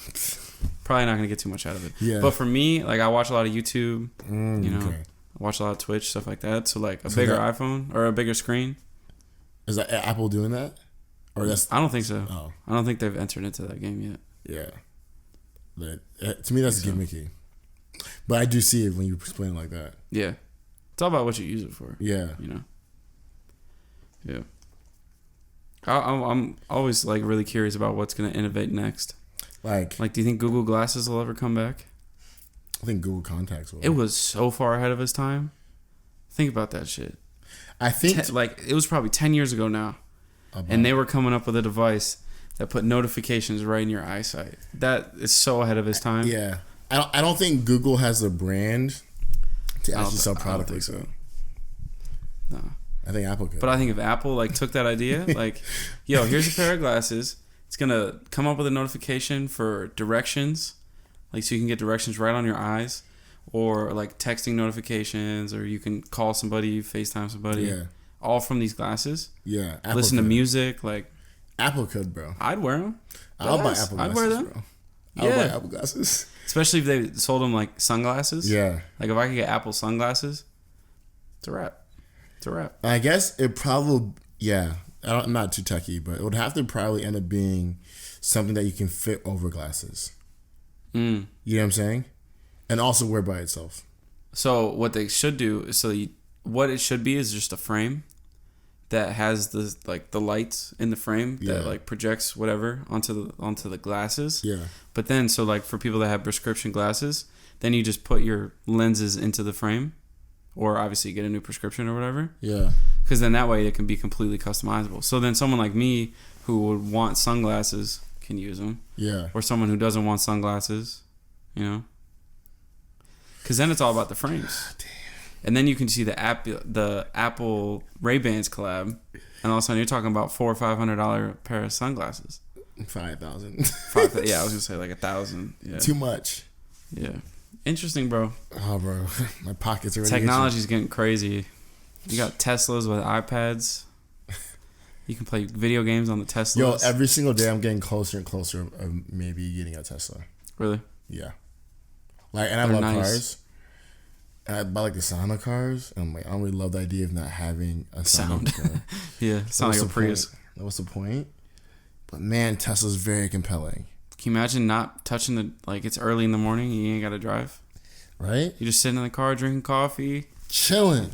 probably not gonna get too much out of it.
Yeah.
But for me, like I watch a lot of YouTube. You know, I watch a lot of Twitch stuff like that. So like a bigger iPhone or a bigger screen.
Is that Apple doing that? Or that's
I don't think so.
Oh.
I don't think they've entered into that game yet.
Yeah. But to me, that's gimmicky. But I do see it when you explain it like that.
Yeah. It's all about what you use it for.
Yeah.
You know? Yeah. I'm always like really curious about what's going to innovate next.
Like,
do you think Google Glasses will ever come back?
I think Google Contacts will.
It was so far ahead of its time. Think about that shit.
I think...
it was probably 10 years ago now. And they were coming up with a device that put notifications right in your eyesight. That is so ahead of its time.
Yeah. I don't think Google has the brand to actually sell product like that.
No.
I think Apple could.
But I think if Apple like took that idea, like, yo, here's a pair of glasses. It's going to come up with a notification for directions. Like, so you can get directions right on your eyes. Or like texting notifications. Or you can call somebody, FaceTime somebody.
Yeah.
All from these glasses.
Yeah.
Apple listen to music. Like
Apple could, bro.
I'd wear them.
I'll buy Apple glasses,
I'd wear them.
Bro. I'll buy Apple glasses.
Especially if they sold them like sunglasses.
Yeah.
Like if I could get Apple sunglasses, it's a wrap. It's a wrap.
I guess it probably, I'm not too techie, but it would have to probably end up being something that you can fit over glasses. You know what I'm saying? And also wear by itself. So
what they should do is what it should be is just a frame that has the lights in the frame that like projects whatever onto the glasses.
Yeah.
But then so like for people that have prescription glasses, then you just put your lenses into the frame, or obviously you get a new prescription or whatever.
Yeah.
Because then that way it can be completely customizable. So then someone like me who would want sunglasses can use them.
Yeah.
Or someone who doesn't want sunglasses, you know. Because then it's all about the frames. Damn. And then you can see the Apple Ray-Bans collab, and all of a sudden you're talking about $400 or $500 pair of sunglasses.
5,000.
Yeah, I was gonna say like 1,000. Yeah.
Too much.
Yeah. Interesting, bro.
Oh, bro, my pockets are.
Technology's getting crazy. You got Teslas with iPads. You can play video games on the Teslas.
Yo, every single day I'm getting closer and closer of maybe getting a Tesla.
Really?
Yeah. Like, and I love cars. And I buy like the sound of cars. And I'm like, I don't really love the idea of not having a sound.
Yeah, sound like a Prius.
What's the point? But man, Tesla's very compelling.
Can you imagine not touching the, like, it's early in the morning, you ain't got to drive?
Right?
You're just sitting in the car drinking coffee.
Chilling.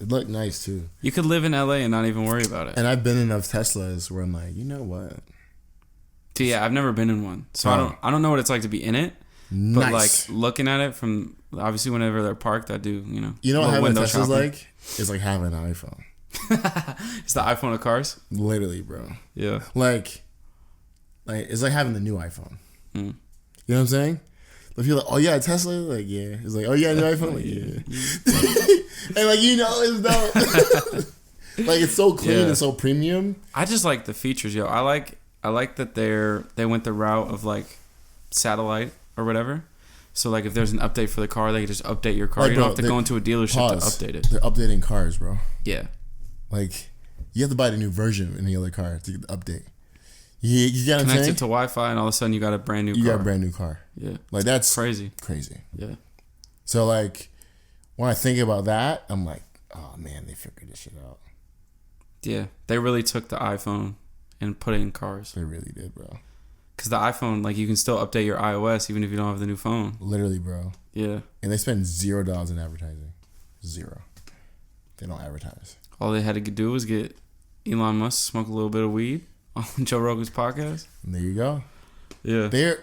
It
looked nice too.
You could live in LA and not even worry about it.
And I've been in enough Teslas where I'm like, you know what?
Dude, yeah, I've never been in one. So I don't know what it's like to be in it. But like looking at it from, obviously whenever they're parked, I do, you know.
You know what having a Tesla's like? It's like having an iPhone.
It's the iPhone of cars?
Literally, bro.
Yeah.
Like it's like having the new iPhone. You know what I'm saying? If you're like, oh yeah, Tesla, like yeah. It's like, oh yeah, new iPhone, like yeah. And like, you know, it's dope. Like, it's so clean and so premium.
I just like the features, yo. I like that they went the route of like satellite or whatever. So like if there's an update for the car, they can just update your car. Like, you don't have to go into a dealership to update it.
They're updating cars, bro.
Yeah.
Like, you have to buy the new version in the other car to get the update. You get what I'm saying?
Connect it to Wi-Fi, and all of a sudden you got a brand new car.
You got a brand new car.
Yeah.
Like, that's
crazy.
Yeah. So, like, when I think about that, I'm like, oh, man, they figured this shit out.
Yeah. They really took the iPhone and put it in cars.
They really did, bro.
Because the iPhone, like, you can still update your iOS even if you don't have the new phone.
Literally, bro.
Yeah. And
they spend $0 in advertising. Zero. They don't advertise.
All they had to do was get Elon Musk to smoke a little bit of weed on Joe Rogan's podcast.
And there you go.
Yeah.
They're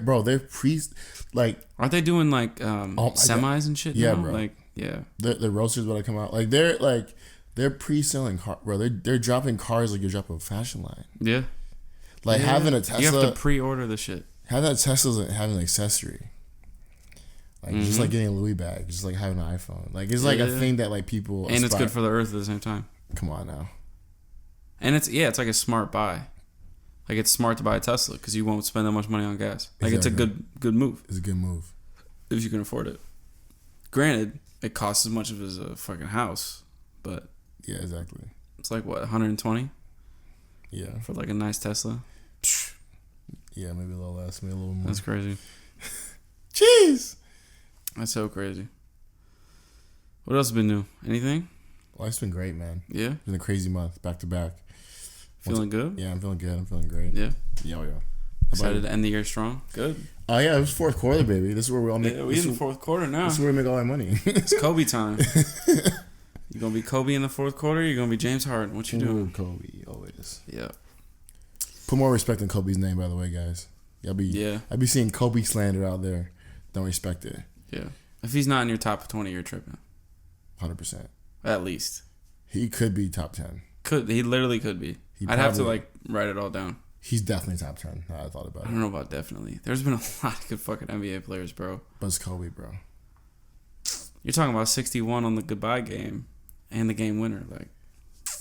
like...
Aren't they doing, like, semis and shit
Yeah,
now?
bro.
Like, yeah.
The roasters about to come out. Like, they're pre-selling cars, bro. They're dropping cars like you drop a fashion line.
Yeah.
Like, having a Tesla...
You have to pre-order the shit.
Having a Tesla having an accessory. Like, just like getting a Louis bag. Just like having an iPhone. Like, it's like a thing that, like, people
And it's good for the earth at the same time.
Come on now.
And it's like a smart buy. Like, it's smart to buy a Tesla because you won't spend that much money on gas. Like, It's a good move.
It's a good move.
If you can afford it. Granted, it costs as much as a fucking house, but...
Yeah, exactly.
It's like, what, 120?
Yeah.
For, like, a nice Tesla?
Yeah, maybe a little less, maybe a little more.
That's crazy.
Jeez!
That's so crazy. What else has been new? Anything?
Life's been great, man.
Yeah?
It's been a crazy month, back to back.
Feeling good?
Yeah, I'm feeling good. I'm feeling great.
Yeah?
Yeah.
Excited to end the year strong? Good.
Oh, yeah, it was fourth quarter, baby. This is where we all make...
Yeah, we in the fourth quarter now.
This is where we make all our money.
It's Kobe time. You gonna be Kobe in the fourth quarter? Or you gonna be James Harden? What you doing?
Kobe, always.
Yeah.
Put more respect in Kobe's name, by the way, guys. I'll be seeing Kobe slander out there. Don't respect it.
Yeah. If he's not in your top 20, you're tripping.
100%.
At least.
He could be top 10.
He literally could be. I'd have to like write it all down.
He's definitely top 10. I thought about it.
I don't know about definitely. There's been a lot of good fucking NBA players, bro.
But it's Kobe, bro.
You're talking about 61 on the goodbye game and the game winner. Like,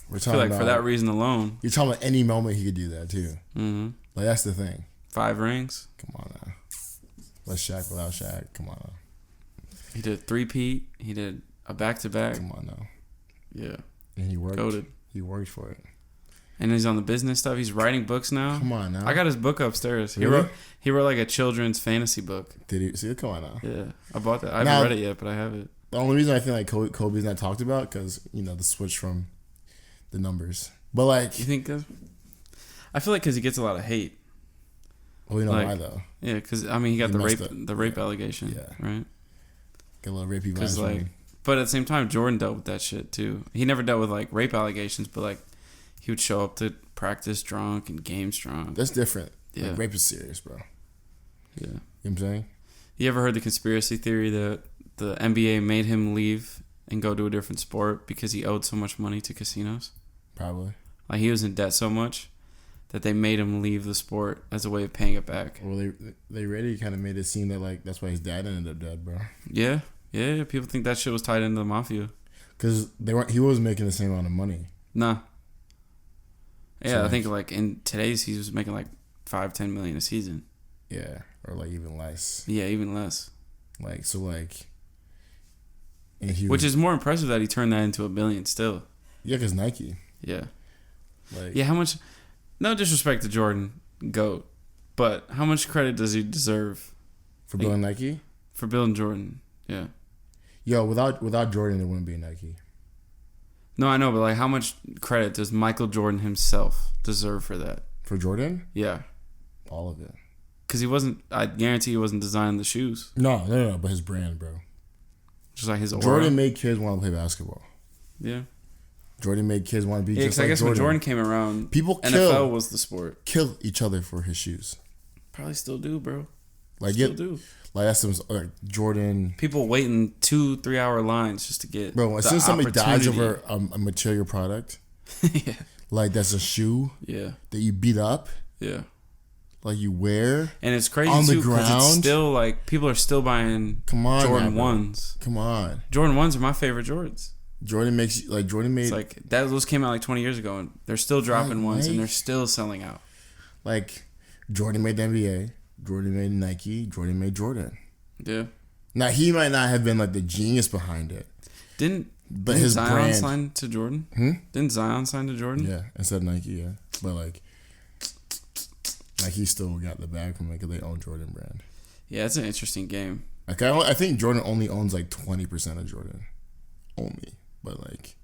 we're talking
I feel like
about,
for that reason alone.
You're talking about any moment he could do that too.
Mm-hmm.
Like, that's the thing.
5 rings.
Come on now. Let's Shaq without Shaq. Come on now.
He did a 3-peat. He did a back-to-back.
Come on now.
Yeah.
And he worked.
Goated.
He worked for it.
And he's on the business stuff. He's writing books now.
Come on now.
I got his book upstairs.
Really?
He wrote like a children's fantasy book.
Did he? See, come on now.
Yeah, I bought that. I haven't read it yet, but I have it.
The only reason I feel like Kobe's not talked about because the switch from the numbers. But like,
you think? I feel like because he gets a lot of hate.
Well, you know why though?
Yeah, because I mean he got the rape allegation.
Yeah.
Right.
Get a little rapey vibes.
But at the same time, Jordan dealt with that shit too. He never dealt with like rape allegations, but like he would show up to practice drunk and games drunk.
That's different.
Yeah.
Like, rape is serious, bro.
Yeah.
You know what I'm saying?
You ever heard the conspiracy theory that the NBA made him leave and go to a different sport because he owed so much money to casinos?
Probably.
Like he was in debt so much that they made him leave the sport as a way of paying it back.
Well, they really kind of made it seem that like that's why his dad ended up dead, bro.
Yeah. People think that shit was tied into the mafia.
Because he wasn't making the same amount of money.
Nah. Yeah,
So
I think like in today's he was making like $5-10 million a season.
Yeah, or like even less.
Yeah, even less.
Like so, like.
Which is more impressive that he turned that into $1 billion still.
Yeah, because Nike.
Yeah.
Like.
Yeah, how much? No disrespect to Jordan, GOAT, but how much credit does he deserve
For building Nike?
For building Jordan, yeah.
Yo, without Jordan, there wouldn't be a Nike.
No, I know, but like, how much credit does Michael Jordan himself deserve for that?
For Jordan?
Yeah.
All of it.
Because he wasn't. I guarantee he wasn't designing the shoes.
No, but his brand, bro.
Just like his aura.
Jordan made kids want to play basketball.
Yeah.
Jordan made kids want to be just
like
like
I guess
Jordan.
when Jordan came around, NFL was the sport.
Kill each other for his shoes.
Probably still do, bro.
Like
still do.
Like that's some like Jordan.
People waiting 2-3 hour lines just to get.
Bro, as soon as somebody dies over a material product,
yeah,
like that's a shoe,
yeah,
that you beat up,
yeah,
like you wear,
and it's crazy
on
too,
the ground.
It's still like people are still buying.
Come on,
Jordan
now,
1s.
Come on,
Jordan 1s are my favorite Jordans.
Jordan makes like Jordan made
it's like that. Those came out like 20 years ago, and they're still dropping ones, and they're still selling out.
Like Jordan made the NBA, Jordan made Nike, Jordan made Jordan.
Yeah.
Now he might not have been like the genius behind it. Didn't his
Zion
brand
sign to Jordan? Didn't Zion sign to Jordan?
Yeah, instead of Nike. Yeah, but like he still got the bag from it because they own Jordan brand.
Yeah, it's an interesting game.
Like I think Jordan only owns like 20% of Jordan, only. But like,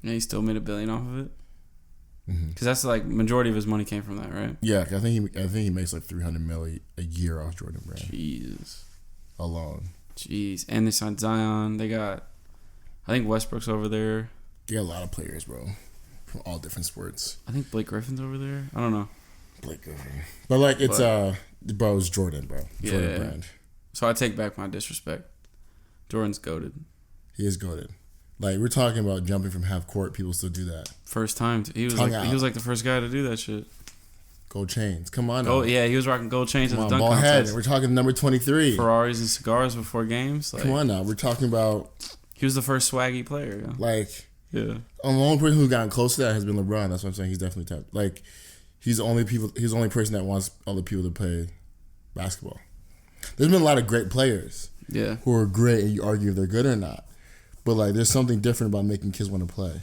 yeah, he still made $1 billion off of it.
Because
that's like majority of his money came from that, right?
Yeah, I think he makes like $300 million a year off Jordan brand.
Jesus.
Alone.
Jeez, and they signed Zion. They got, I think Westbrook's over there.
They got a lot of players, bro, from all different sports.
I think Blake Griffin's over there. I don't know.
Blake Griffin, but like it's bro, it's Jordan, bro. Jordan brand.
So I take back my disrespect. Jordan's goated.
He is goated. Like we're talking about jumping from half court, people still do that.
First time, he was like the first guy to do that shit.
Gold chains, come on.
Oh yeah, he was rocking gold chains at the dunk
ball
contest.
Head. We're talking number 23.
Ferraris and cigars before games. Like,
come on now, we're talking about.
He was the first swaggy player. Yeah.
Like,
yeah.
The only person who's gotten close to that has been LeBron. That's what I'm saying. He's definitely top. Like, he's the only person that wants other people to play basketball. There's been a lot of great players.
Yeah.
Who are great, and you argue if they're good or not. But like, there's something different about making kids want to play.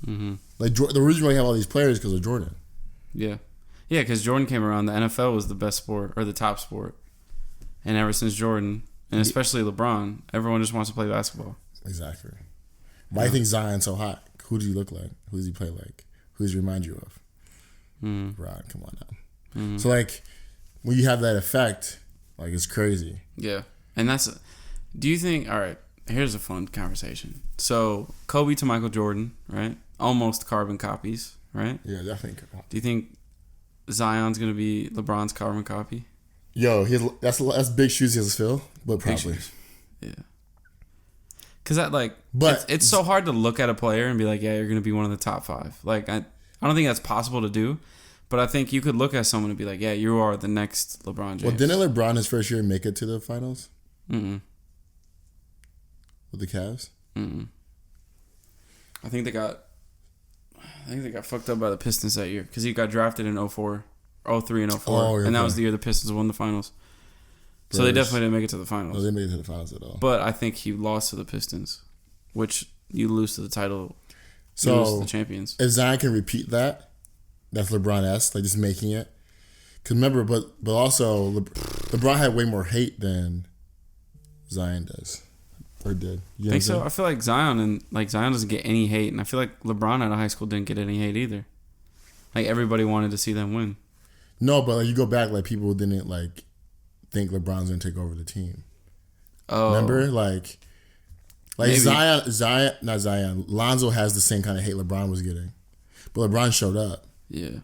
Mm-hmm. Like the reason why you have all these players is because of Jordan.
Yeah. Yeah, because Jordan came around, the NFL was the best sport, or the top sport. And ever since Jordan, and especially LeBron, everyone just wants to play basketball.
Exactly. Why do you think Zion's so hot? Who does he look like? Who does he play like? Who does he remind you of? Rod, come on now. So like, when you have that effect, like it's crazy.
Yeah. And do you think, all right, here's a fun conversation. So, Kobe to Michael Jordan, right? Almost carbon copies, right?
Yeah, definitely.
Do you think Zion's going to be LeBron's carbon copy?
Yo, that's big shoes he has to fill, but probably.
Yeah. Because but it's so hard to look at a player and be like, yeah, you're going to be one of the top 5. Like, I don't think that's possible to do, but I think you could look at someone and be like, yeah, you are the next LeBron James.
Well, didn't LeBron his first year make it to the finals?
Mm-mm.
With the Cavs?
Mm-mm. I think they got fucked up by the Pistons that year because he got drafted in 04, 03 and 04, and that was the year the Pistons won the finals. So they definitely didn't make it to the finals.
No, they didn't make it to the finals at all.
But I think he lost to the Pistons, which you lose to the title. You lose to the champions.
If Zion can repeat that, that's LeBron-esque, like just making it. Because remember, but also LeBron had way more hate than Zion does. Or did.
I think so. I feel like Zion doesn't get any hate, and I feel like LeBron out of high school didn't get any hate either. Like everybody wanted to see them win.
No, but like you go back, like people didn't like think LeBron's gonna take over the team. Oh, remember, like maybe. Lonzo has the same kind of hate LeBron was getting, but LeBron showed up.
Yeah,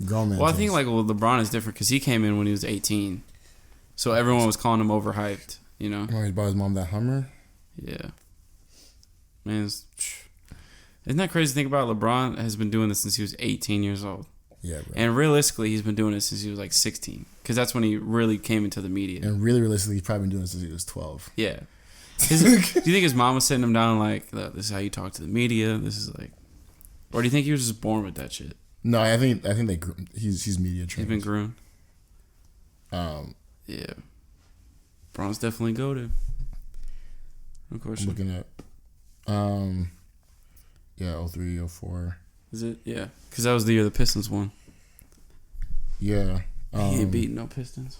grown man.
Well, I think LeBron is different because he came in when he was 18, so everyone was calling him overhyped. You know,
he bought his mom that Hummer.
Yeah, man, isn't that crazy to think about? LeBron has been doing this since he was 18 years old.
Yeah, bro.
And realistically, he's been doing it since he was like 16, because that's when he really came into the media.
And really realistically, he's probably been doing it since he was 12.
Yeah. Do you think his mom was sitting him down like, this is how you talk to the media? This is like, or do you think he was just born with that shit?
No, I think he's media trained.
He's been groomed. Yeah. Braun's definitely goated. No question.
I'm looking at, 03, 04.
Is it? Yeah. Because that was the year the Pistons won.
Yeah.
He ain't beating no Pistons.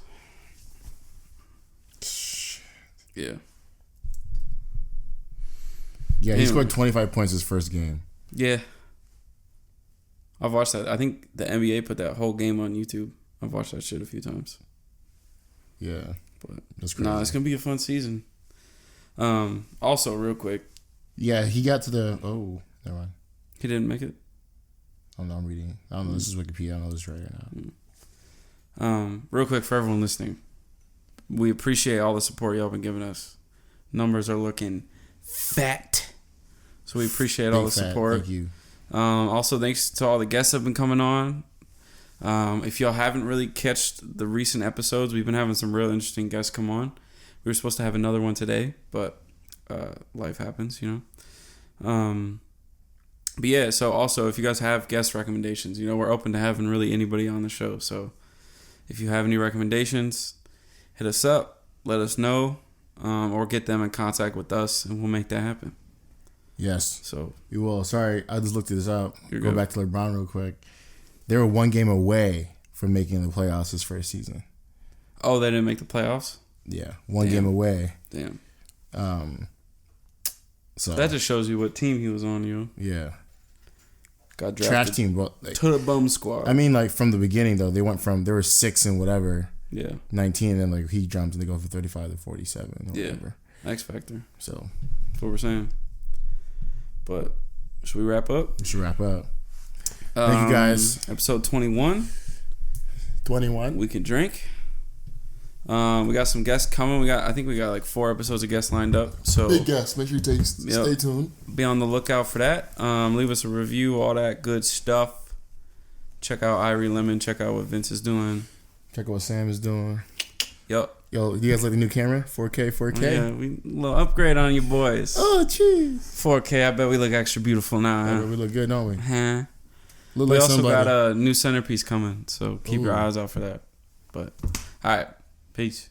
Yeah.
Yeah, he scored 25 points his first game.
Yeah. I've watched that. I think the NBA put that whole game on YouTube. I've watched that shit a few times.
Yeah.
But
that's crazy.
Nah, it's going to be a fun season. Also, real quick.
Yeah, he got to the... Oh, never mind.
He didn't make it?
Oh, no, I'm reading. I don't know. This is Wikipedia. I don't know this right now.
Real quick for everyone listening. We appreciate all the support y'all been giving us. Numbers are looking fat. So we appreciate all the support.
Thank you.
Also, thanks to all the guests that have been coming on. If y'all haven't really catched the recent episodes, we've been having some real interesting guests come on. We were supposed to have another one today, but life happens, you know. But yeah, so also, if you guys have guest recommendations, you know, we're open to having really anybody on the show. So if you have any recommendations, hit us up, let us know, or get them in contact with us, and we'll make that happen.
Yes.
So
we will. Sorry, I just looked this up. Go
good.
Back to LeBron real quick. They were one game away from making the playoffs his first season.
Oh, they didn't make the playoffs?
Yeah, one game away.
Damn.
So
that just shows you what team he was on, you know?
Yeah.
Got drafted.
Trash team. Well,
to the bum squad.
I mean, like, from the beginning, though, they were 6 and whatever.
Yeah.
19, and then, like, he jumps and they go from 35 to 47 or whatever.
X Factor.
So.
That's what we're saying. But, should we wrap up?
We should wrap up. Thank you, guys.
Episode 21.
21.
We can drink. We got some guests coming. I think we got like 4 episodes of guests lined up. So
big guests. Make sure you stay tuned.
Be on the lookout for that. Leave us a review, all that good stuff. Check out Irie Lemon. Check out what Vince is doing.
Check out what Sam is doing.
Yup.
Yo, you guys like the new camera? 4K?
Yeah, we a little upgrade on you boys.
Oh, jeez.
4K. I bet we look extra beautiful now. Huh?
Yeah, we look good, don't we?
Huh?
Look
We
like
also
somebody.
got a new centerpiece coming, so keep your eyes out for that. But all right. Peace.